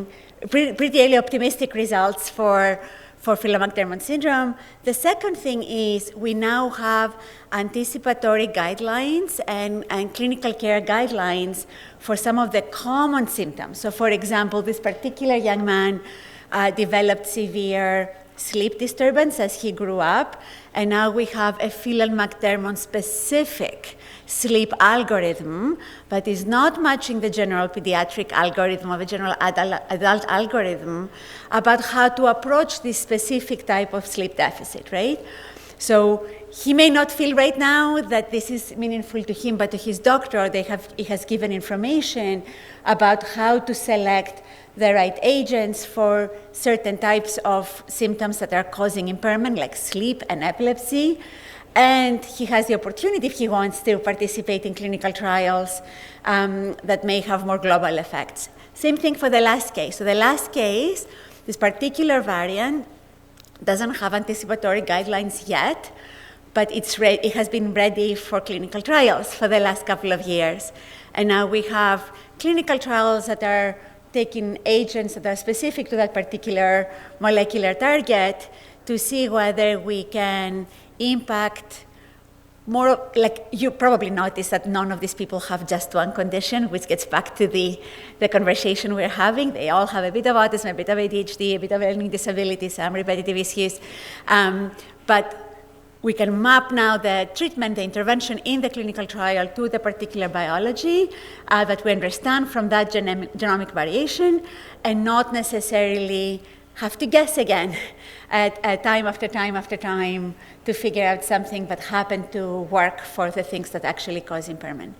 D: results for Phelan-McDermott syndrome. The second thing is we now have anticipatory guidelines and clinical care guidelines for some of the common symptoms. So for example, this particular young man developed severe sleep disturbance as he grew up, and now we have a Phelan-McDermott specific sleep algorithm, but is not matching the general pediatric algorithm or the general adult algorithm about how to approach this specific type of sleep deficit, right? So he may not feel right now that this is meaningful to him, but to his doctor, he has given information about how to select the right agents for certain types of symptoms that are causing impairment, like sleep and epilepsy. And he has the opportunity, if he wants, to participate in clinical trials that may have more global effects. Same thing for the last case. So the last case, this particular variant doesn't have anticipatory guidelines yet, but it has been ready for clinical trials for the last couple of years. And now we have clinical trials that are taking agents that are specific to that particular molecular target to see whether we can impact more. Like you probably noticed that none of these people have just one condition, which gets back to the conversation we're having. They all have a bit of autism, a bit of ADHD, a bit of learning disability, some repetitive issues. But we can map now the treatment, the intervention in the clinical trial to the particular biology that we understand from that genomic variation, and not necessarily have to guess again at time after time after time to figure out something that happened to work for the things that actually cause impairment.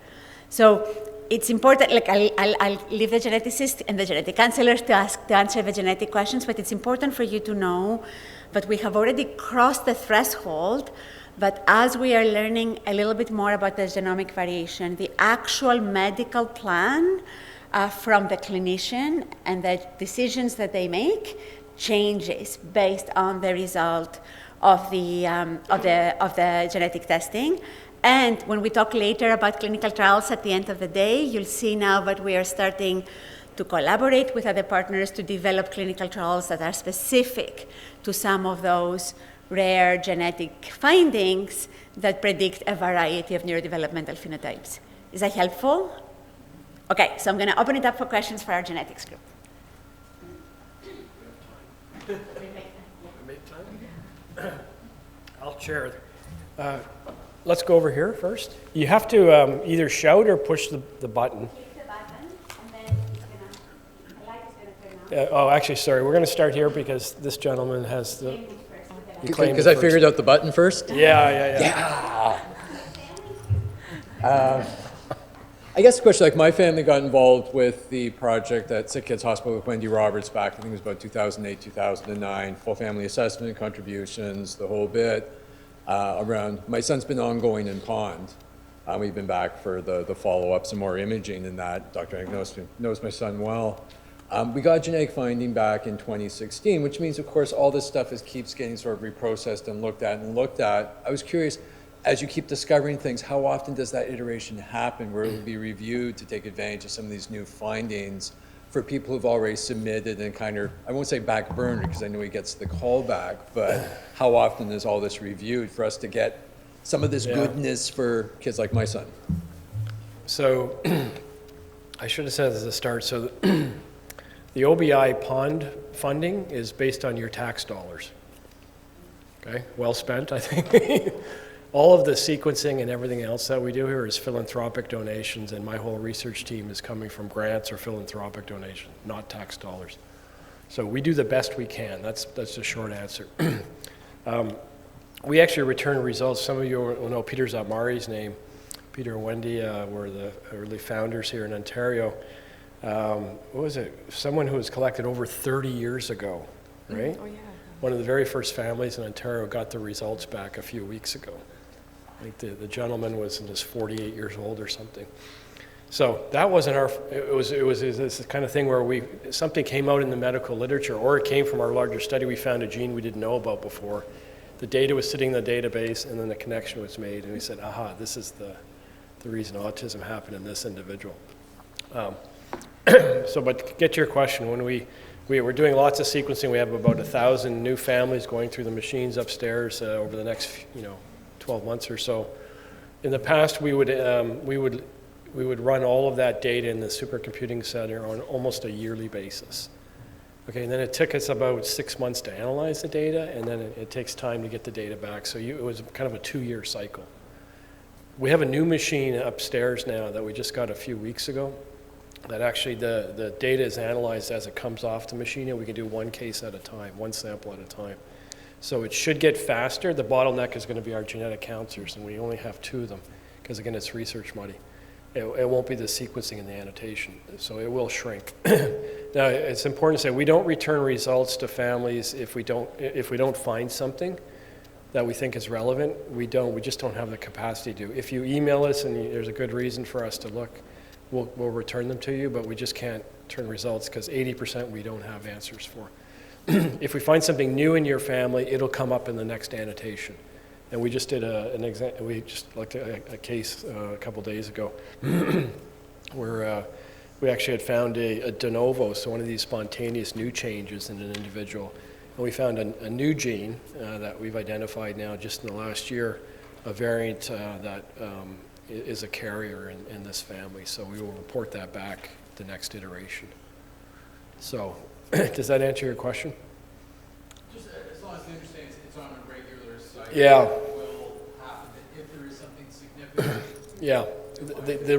D: So it's important, like I'll leave the geneticists and the genetic counselors to answer the genetic questions, but it's important for you to know that we have already crossed the threshold, but as we are learning a little bit more about the genomic variation, the actual medical plan from the clinician and the decisions that they make changes based on the result of the genetic testing. And when we talk later about clinical trials at the end of the day, you'll see now that we are starting to collaborate with other partners to develop clinical trials that are specific to some of those rare genetic findings that predict a variety of neurodevelopmental phenotypes. Is that helpful? Okay, so I'm going to open it up for questions for our genetics group.
A: I'll share. Let's go over here first. You have to either shout or push the button.
D: Click the button, and then the light is going to turn on.
A: Oh, actually, sorry. We're going to start here because this gentleman has the... you claimed
E: Because
A: it
E: I
A: first.
E: figured out the button first?
A: Yeah.
E: I guess the question, like my family got involved with the project at Sick Kids Hospital with Wendy Roberts back, I think it was about 2008, 2009, full family assessment, contributions, the whole bit. Around, my son's been ongoing in Pond. We've been back for the follow-ups and more imaging and that. Dr. Hank knows my son well. We got genetic finding back in 2016, which means, of course, all this stuff keeps getting sort of reprocessed and looked at. I was curious, as you keep discovering things, how often does that iteration happen where it will be reviewed to take advantage of some of these new findings for people who've already submitted and kind of, I won't say back burner because I know he gets the call back, but how often is all this reviewed for us to get some of this goodness for kids like my son?
A: So I should have said at the start, so the OBI Pond funding is based on your tax dollars. Okay, well spent, I think. All of the sequencing and everything else that we do here is philanthropic donations, and my whole research team is coming from grants or philanthropic donations, not tax dollars. So we do the best we can. That's the short answer. We actually return results. Some of you will know Peter Zatmari's name. Peter and Wendy were the early founders here in Ontario. What was it? Someone who was collected over 30 years ago, right?
C: Oh, yeah.
A: One of the very first families in Ontario got the results back a few weeks ago. I think the gentleman was in his 48 years old or something. So that wasn't our, it was this kind of thing where something came out in the medical literature, or it came from our larger study. We found a gene we didn't know about before. The data was sitting in the database, and then the connection was made, and we said, aha, this is the reason autism happened in this individual. So, but get to your question, when we're doing lots of sequencing. We have about 1,000 new families going through the machines upstairs over the next 12 months or so. In the past, we would run all of that data in the supercomputing center on almost a yearly basis. Okay, and then it took us about 6 months to analyze the data, and then it takes time to get the data back. So it was kind of a 2-year cycle. We have a new machine upstairs now that we just got a few weeks ago, that actually the data is analyzed as it comes off the machine, and we can do one case at a time, one sample at a time. So it should get faster. The bottleneck is going to be our genetic counselors, and we only have 2 of them, because again, it's research money. It won't be the sequencing and the annotation, so it will shrink. Now, it's important to say we don't return results to families if we don't find something that we think is relevant. We just don't have the capacity to. If you email us and there's a good reason for us to look, we'll return them to you, but we just can't turn results because 80% we don't have answers for. If we find something new in your family, it'll come up in the next annotation. And we just did we just looked at a case a couple days ago where we actually had found a de novo, so one of these spontaneous new changes in an individual. And we found a new gene that we've identified now just in the last year, a variant that is a carrier in this family. So we will report that back the next iteration. So does that answer your question?
E: Just as long as I understand it's on a regular cycle.
A: Yeah.
E: Will happen if there is something significant.
A: Yeah. the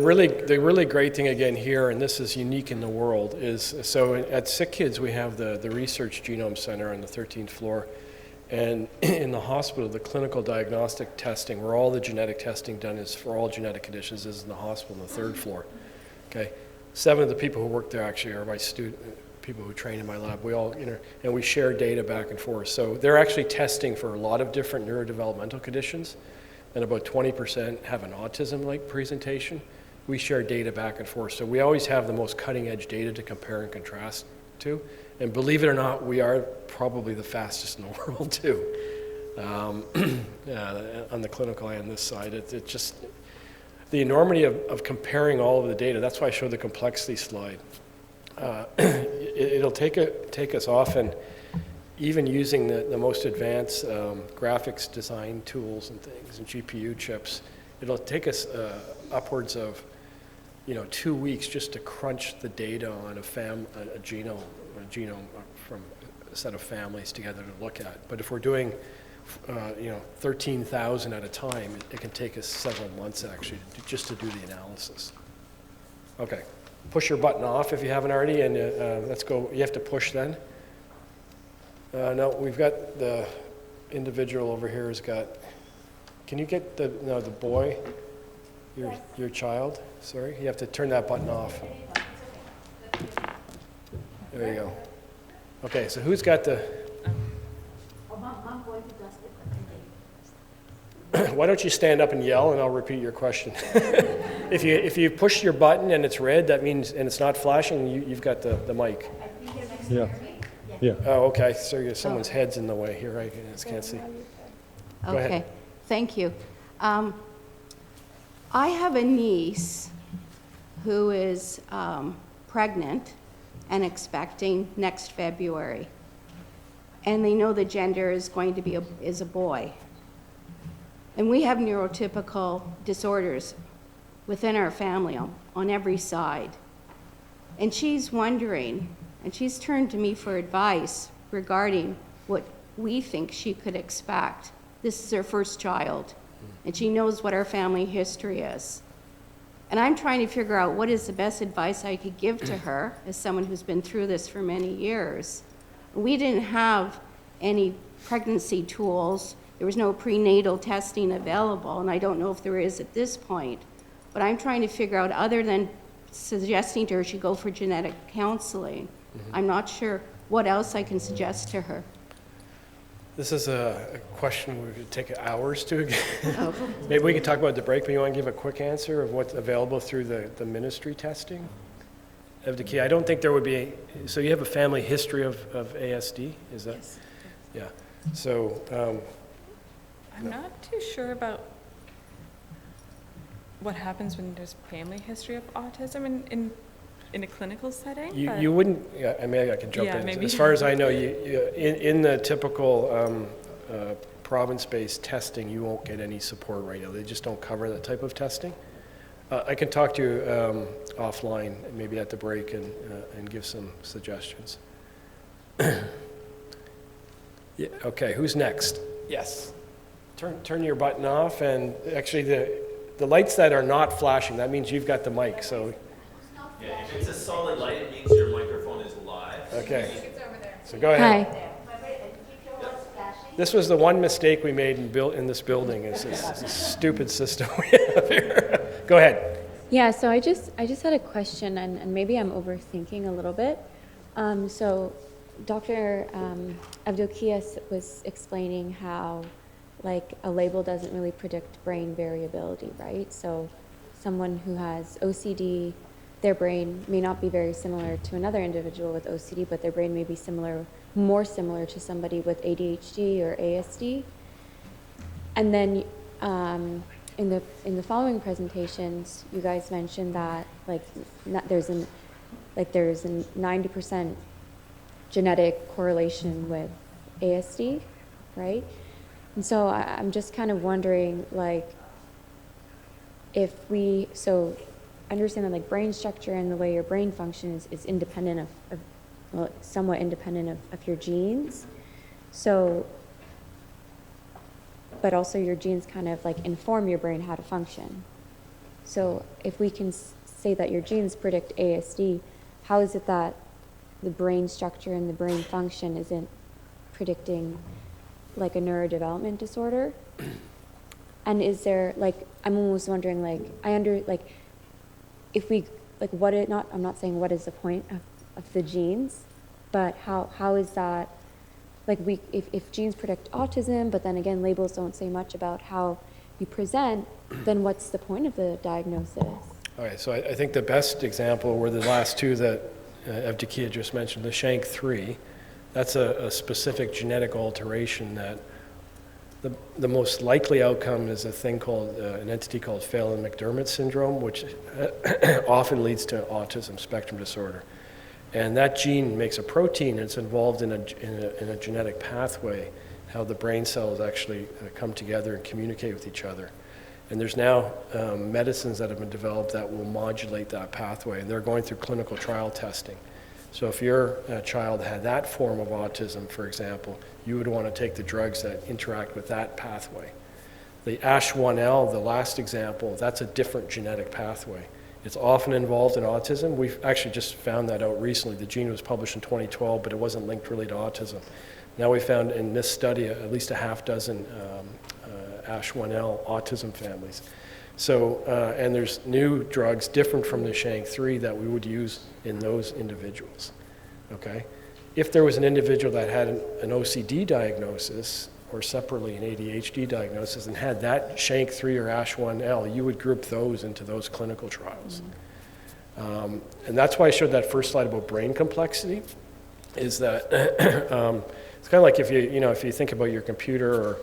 A: really great thing again here, and this is unique in the world, is so at Sick Kids we have the Research Genome Center on the 13th floor, and in the hospital the clinical diagnostic testing, where all the genetic testing done is for all genetic conditions, is in the hospital on the 3rd floor. Okay, 7 of the people who work there actually are my people who train in my lab. We all, and we share data back and forth. So they're actually testing for a lot of different neurodevelopmental conditions, and about 20% have an autism-like presentation. We share data back and forth. So we always have the most cutting-edge data to compare and contrast to. And believe it or not, we are probably the fastest in the world too. On the clinical end, this side, it just, the enormity of comparing all of the data, that's why I showed the complexity slide. It'll take us often, even using the most advanced graphics design tools and things and GPU chips, it'll take us upwards of 2 weeks just to crunch the data on a genome from a set of families together to look at. But if we're doing 13,000 at a time, it can take us several months actually just to do the analysis. Okay. Push your button off if you haven't already, and let's go. You have to push then. No, we've got the individual over here has got. Can you get the boy, your child? Sorry, you have to turn that button off. There you go. Okay, so who's got the? Why don't you stand up and yell, and I'll repeat your question. If you push your button and it's red, that means, and it's not flashing, you've got the mic.
F: Yeah. Yeah.
A: Oh, okay. So someone's head's in the way here. I just can't see. Go
G: Okay.
A: ahead.
G: Thank you. I have a niece who is pregnant and expecting next February, and they know the gender is going to be a boy. And we have neurotypical disorders within our family on every side. And she's wondering, and she's turned to me for advice regarding what we think she could expect. This is her first child, and she knows what our family history is. And I'm trying to figure out what is the best advice I could give to her as someone who's been through this for many years. We didn't have any pregnancy tools. There was no prenatal testing available, and I don't know if there is at this point. But I'm trying to figure out, other than suggesting to her she go for genetic counseling, I'm not sure what else I can suggest to her.
A: This is a question we could take hours to. Maybe we can talk about the break, but you want to give a quick answer of what's available through the ministry testing of the key? I don't think there would be. So you have a family history of ASD, is that?
C: Yes.
A: Yeah. So.
C: I'm not too sure about what happens when there's family history of autism in a clinical setting.
A: You wouldn't, yeah, I mean, I can jump in.
C: maybe.
A: As far as I know, in the typical province-based testing, you won't get any support right now. They just don't cover that type of testing. I can talk to you offline, maybe at the break, and give some suggestions. Yeah, okay, who's next? Yes. Turn your button off, and actually the lights that are not flashing, that means you've got the mic, so.
H: Yeah, if it's a solid light, it means your microphone is live.
A: Okay. So go ahead.
G: Hi.
A: This was the one mistake we made in this building, is this stupid system we have here. Go ahead.
F: Yeah, so I just had a question, and maybe I'm overthinking a little bit. So Dr. Abdulkias was explaining how, like, a label doesn't really predict brain variability, right? So someone who has OCD, their brain may not be very similar to another individual with OCD, but their brain may be more similar to somebody with ADHD or ASD. And then in the following presentations, you guys mentioned that there's a 90% genetic correlation with ASD, right? And so I'm just kind of wondering, like, so understand that, like, brain structure and the way your brain functions is independent well, somewhat independent of your genes. So, but also your genes kind of like inform your brain how to function. So if we can say that your genes predict ASD, how is it that the brain structure and the brain function isn't predicting like a neurodevelopment disorder? And is there, like, I'm almost wondering, like, if we, like, I'm not saying what is the point of the genes, but how is that, like, if genes predict autism, but then again, labels don't say much about how you present, then what's the point of the diagnosis?
A: Okay, so I think the best example were the last two that Evdokia just mentioned, the SHANK3. That's a specific genetic alteration that the most likely outcome is a thing called, an entity called Phelan-McDermott syndrome, which often leads to autism spectrum disorder. And that gene makes a protein that's involved in a genetic pathway, how the brain cells actually come together and communicate with each other. And there's now medicines that have been developed that will modulate that pathway, and they're going through clinical trial testing. So if your child had that form of autism, for example, you would want to take the drugs that interact with that pathway. The ASH1L, the last example, that's a different genetic pathway. It's often involved in autism. We've actually just found that out recently. The gene was published in 2012, but it wasn't linked really to autism. Now we found in this study at least a half dozen ASH1L autism families. So, and there's new drugs different from the SHANK3 that we would use in those individuals, okay? If there was an individual that had an OCD diagnosis or separately an ADHD diagnosis and had that SHANK3 or ASH1L, you would group those into those clinical trials. And that's why I showed that first slide about brain complexity, is that it's kind of like if you think about your computer or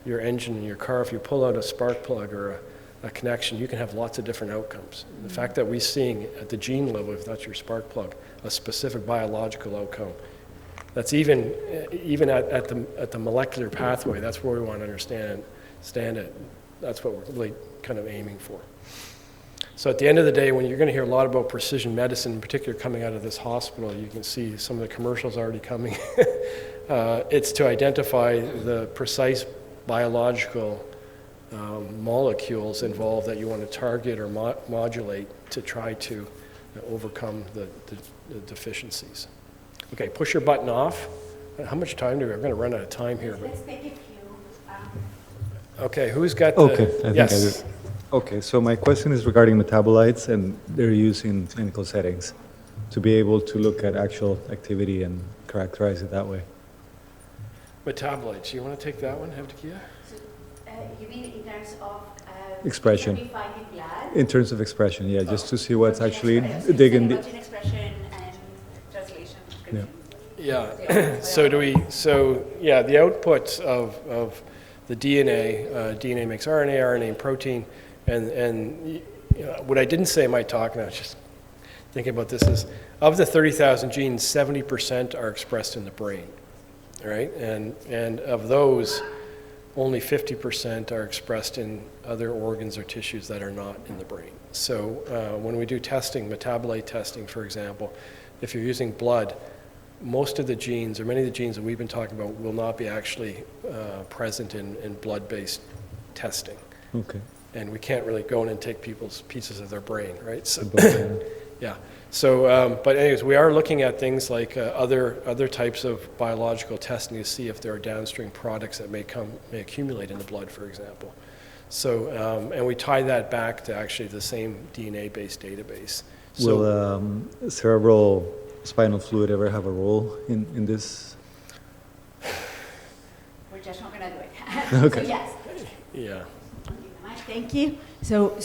A: your engine in your car, if you pull out a spark plug or a connection, you can have lots of different outcomes. The fact that we're seeing at the gene level, if that's your spark plug, a specific biological outcome, that's even at the molecular pathway, that's where we want to understand it. That's what we're really kind of aiming for. So at the end of the day, when you're going to hear a lot about precision medicine, in particular coming out of this hospital, you can see some of the commercials already coming. It's to identify the precise biological molecules involved that you want to target or modulate to try to overcome the deficiencies. Okay, push your button off. How much time do we have? We're going to run out of time here.
D: Let's take a few.
A: Okay, who's got the...
I: Okay, I think
A: yes.
I: I do. Okay, so my question is regarding metabolites and their use in clinical settings, to be able to look at actual activity and characterize it that way.
A: Metabolites, you want to take that one, Evdokia?
D: You mean in terms of
I: Expression.
D: we find in blood?
I: In terms of expression, yeah, just to see what's
D: Gene
I: actually
D: expression.
I: digging.
D: Gene expression and translation.
I: Yeah.
A: Yeah. So the outputs of the DNA, DNA makes RNA, RNA protein, and what I didn't say in my talk, and I was just thinking about this, is of the 30,000 genes, 70% are expressed in the brain, right? And of those, only 50% are expressed in other organs or tissues that are not in the brain. So when we do testing, metabolite testing, for example, if you're using blood, most of the genes, or many of the genes that we've been talking about, will not be actually present in blood-based testing.
I: Okay.
A: And we can't really go in and take people's pieces of their brain, right? So, yeah. So, but anyways, we are looking at things like other types of biological testing to see if there are downstream products that may accumulate in the blood, for example. So, and we tie that back to actually the same DNA-based database. So,
I: will cerebral spinal fluid ever have a role in this?
D: We're just not going to do it.
I: Okay.
D: So yes.
A: yeah.
D: Thank you. So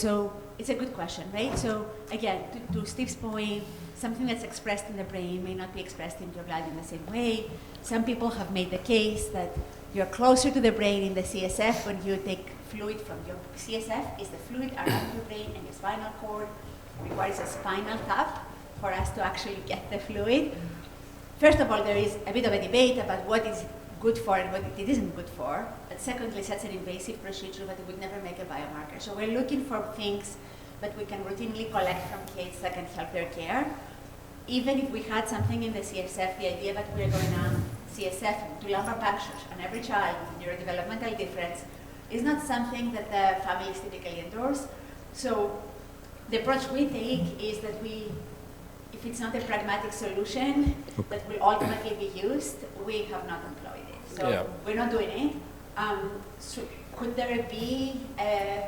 D: it's a good question, right? So again, to Steve's point, something that's expressed in the brain may not be expressed in your blood in the same way. Some people have made the case that you're closer to the brain in the CSF when you take fluid from your CSF. Is the fluid around your brain and your spinal cord? Requires a spinal tap for us to actually get the fluid. First of all, there is a bit of a debate about what is good for and what it isn't good for. But secondly, such an invasive procedure that it would never make a biomarker. So we're looking for things that we can routinely collect from kids that can help their care. Even if we had something in the CSF, the idea that we're going to CSF to lumbar punctures on every child with neurodevelopmental difference is not something that the families typically endorse. So the approach we take is that if it's not a pragmatic solution that will ultimately be used, we have not employed it. So we're not doing it. So could there be a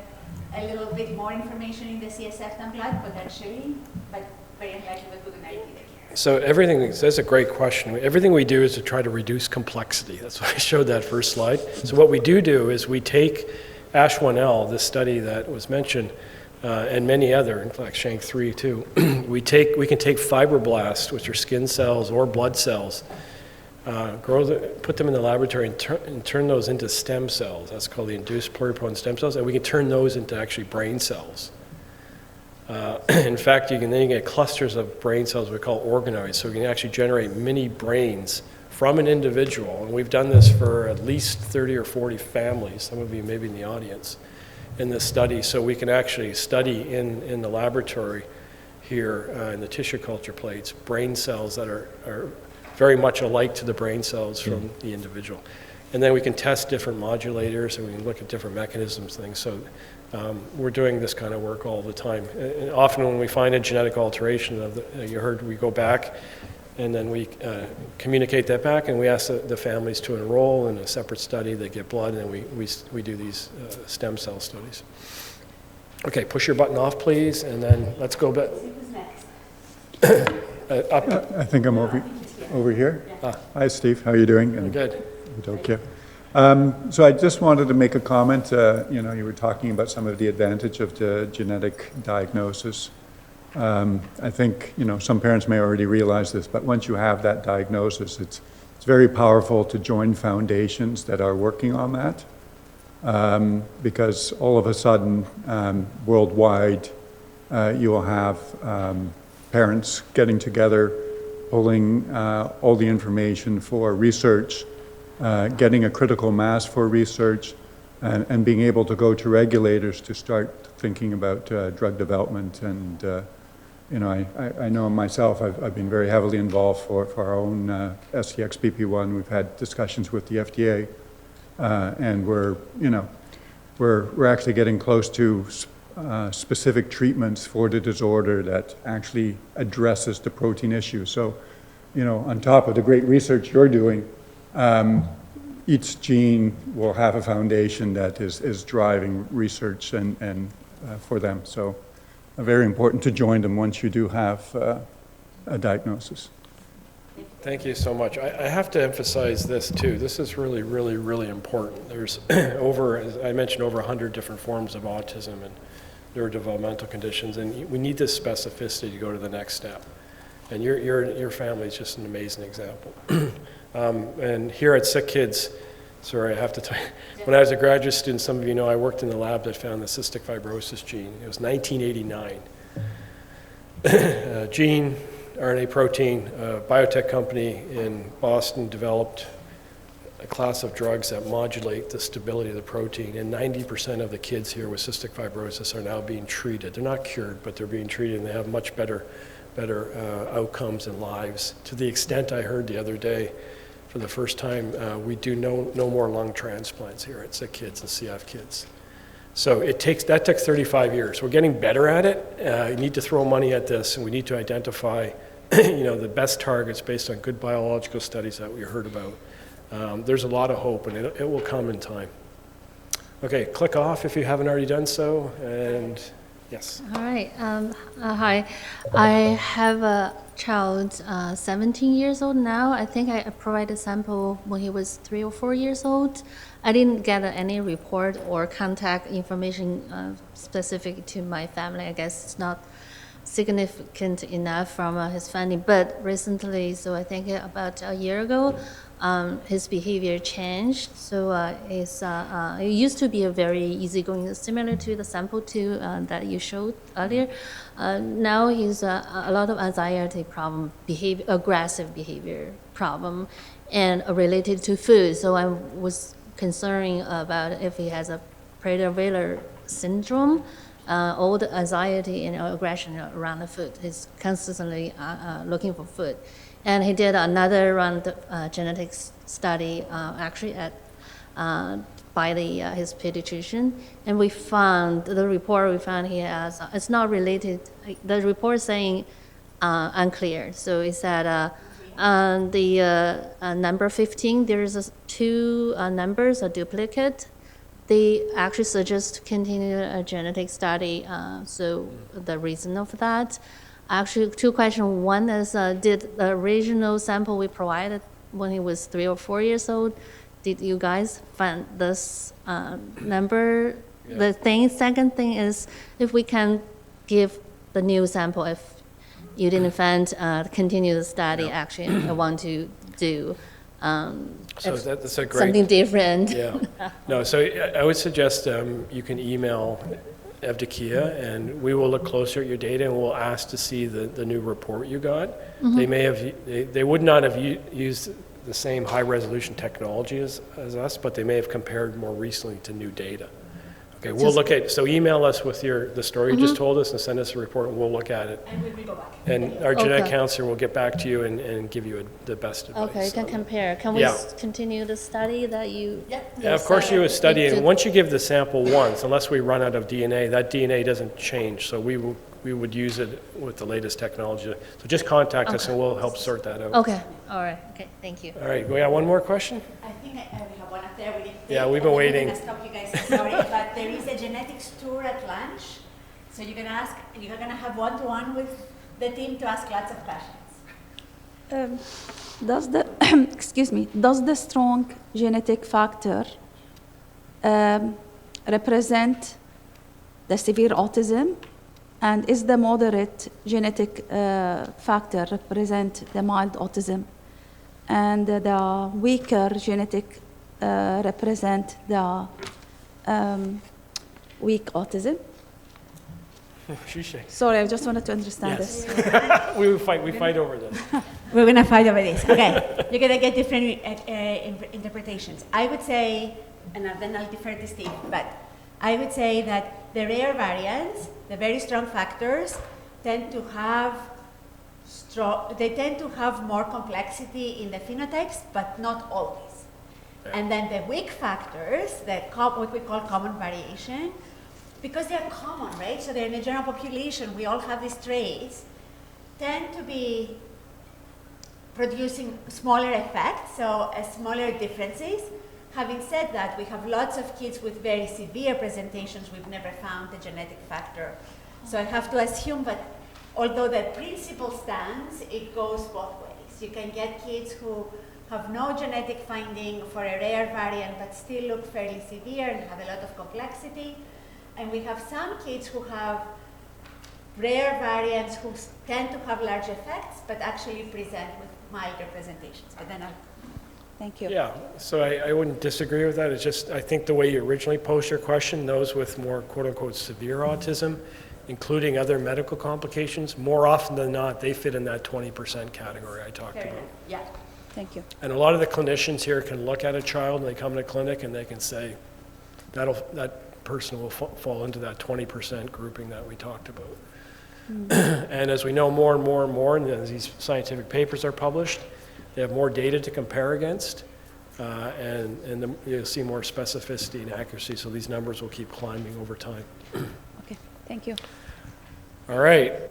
D: little bit more information in the CSF than blood? Potentially, but very unlikely that we would not be the care.
A: So that's a great question. Everything we do is to try to reduce complexity. That's why I showed that first slide. So what we do is we take ASH1L, this study that was mentioned, and many other, in fact, SHANK3 too. we can take fibroblasts, which are skin cells or blood cells, put them in the laboratory and turn those into stem cells. That's called the induced pluripotent stem cells, and we can turn those into actually brain cells. In fact, you can get clusters of brain cells we call organoids, so we can actually generate mini brains from an individual, and we've done this for at least 30 or 40 families, some of you maybe in the audience, in this study, so we can actually study in the laboratory here in the tissue culture plates brain cells that are very much alike to the brain cells from the individual. And then we can test different modulators and we can look at different mechanisms, things. So we're doing this kind of work all the time. And often when we find a genetic alteration, you heard we go back and then we communicate that back and we ask the families to enroll in a separate study. They get blood and we do these stem cell studies. Okay, push your button off, please, and then let's go back. Up.
J: I think I'm over here.
A: Ah.
J: Hi, Steve. How are you doing?
A: I'm good.
J: Okay. So I just wanted to make a comment. You were talking about some of the advantage of the genetic diagnosis. I think, some parents may already realize this, but once you have that diagnosis, it's very powerful to join foundations that are working on that. Because all of a sudden, worldwide, you will have parents getting together, pulling all the information for research, getting a critical mass for research, and being able to go to regulators to start thinking about drug development. And I know myself, I've been very heavily involved for our own STX-BP1. We've had discussions with the FDA, and we're actually getting close to specific treatments for the disorder that actually addresses the protein issue. So, on top of the great research you're doing, each gene will have a foundation that is driving research and for them. So, very important to join them once you do have a diagnosis.
A: Thank you so much. I have to emphasize this too. This is really, really, really important. There's as I mentioned, over 100 different forms of autism and neurodevelopmental conditions, and we need this specificity to go to the next step. And your family is just an amazing example. And here at Sick Kids, sorry, I have to tell you, when I was a graduate student, some of you know I worked in the lab that found the cystic fibrosis gene. It was 1989. Gene, RNA protein, a biotech company in Boston developed a class of drugs that modulate the stability of the protein, and 90% of the kids here with cystic fibrosis are now being treated. They're not cured, but they're being treated, and they have much better outcomes and lives. To the extent I heard the other day, for the first time, we do no more lung transplants here at Sick Kids and CF Kids. So that took 35 years. We're getting better at it. You need to throw money at this, and we need to identify the best targets based on good biological studies that we heard about. There's a lot of hope, and it will come in time. Okay, click off if you haven't already done so, and yes.
K: All right. Hi. I have a child, 17 years old now. I think I provided a sample when he was 3 or 4 years old. I didn't get any report or contact information specific to my family. I guess it's not significant enough from his family. But recently, so I think about a year ago, his behavior changed. So it used to be a very easygoing, similar to the sample two that you showed earlier. Now he's a lot of anxiety problem, aggressive behavior problem, and related to food. So I was concerned about if he has a Prader-Willi syndrome. All the anxiety and aggression around the food. He's constantly looking for food. And he did another round of genetics study, actually at by his pediatrician, and we found the report we found he has. It's not related. The report saying unclear. So it said the number 15. There is two numbers, a duplicate. They actually suggest to continue a genetic study. So the reason of that, actually, two questions. One is, did the original sample we provided when he was 3 or 4 years old, did you guys find this number?
A: Yeah.
K: The thing. Second thing is, if we can give the new sample, if you didn't find, continue the study.
A: Yeah.
K: Actually, I want to do.
A: So that's a great.
K: Something different.
A: Yeah. No, so I would suggest you can email Evdokia, and we will look closer at your data, and we'll ask to see the new report you got. They may have, they would not have used the same high-resolution technology as us, but they may have compared more recently to new data. Okay, we'll look at, so email us with the story you just told us and send us a report, and we'll look at it.
D: And we will go back.
A: And our genetic
K: Okay.
A: counselor will get back to you and give you the best advice.
K: Okay, you can
A: on it.
K: compare. Can we
A: Yeah.
K: continue the study that you?
A: Yeah, of course you would study, and
K: did-
A: once you give the sample once, unless we run out of DNA, that DNA doesn't change, so we would use it with the latest technology. So just contact us and we'll help sort that out.
K: Okay, all right, okay, thank you.
A: All right, we got one more question?
D: I think we have one up there. We didn't
A: Yeah,
D: take,
A: we've been
D: I'm
A: waiting.
D: gonna stop you guys, sorry, but there is a genetics tour at lunch. So you're gonna have one-to-one with the team to ask lots of questions.
L: Does the excuse me? Does the strong genetic factor represent the severe autism, and is the moderate genetic factor represent the mild autism, and the weaker genetic represent the weak autism?
A: Sheesh.
L: Sorry, I just wanted to understand
A: Yes.
L: this.
A: We fight over this.
D: We're gonna fight over this. Okay, you're gonna get different interpretations. I would say, and then I'll defer to Steve, but I would say that the rare variants, the very strong factors, tend to have more complexity in the phenotypes, but not always. And then the weak factors, what we call common variation, because they're common, right? So they're in the general population, we all have these traits, tend to be producing smaller effects, so smaller differences. Having said that, we have lots of kids with very severe presentations. We've never found the genetic factor. So I have to assume that although the principle stands, it goes both ways. You can get kids who have no genetic finding for a rare variant but still look fairly severe and have a lot of complexity. And we have some kids who have rare variants who tend to have large effects but actually present with milder presentations. But then thank you.
A: Yeah, so I wouldn't disagree with that. It's just, I think the way you originally posed your question, those with more quote-unquote severe autism, including other medical complications, more often than not, they fit in that 20% category I talked
D: Fair
A: about.
D: enough. Yeah.
L: Thank you.
A: And a lot of the clinicians here can look at a child and they come to clinic and they can say, that person will fall into that 20% grouping that we talked about. And as we know more and more and more, and as these scientific papers are published, they have more data to compare against, and you'll see more specificity and accuracy, so these numbers will keep climbing over time.
L: Okay, thank you.
A: All right.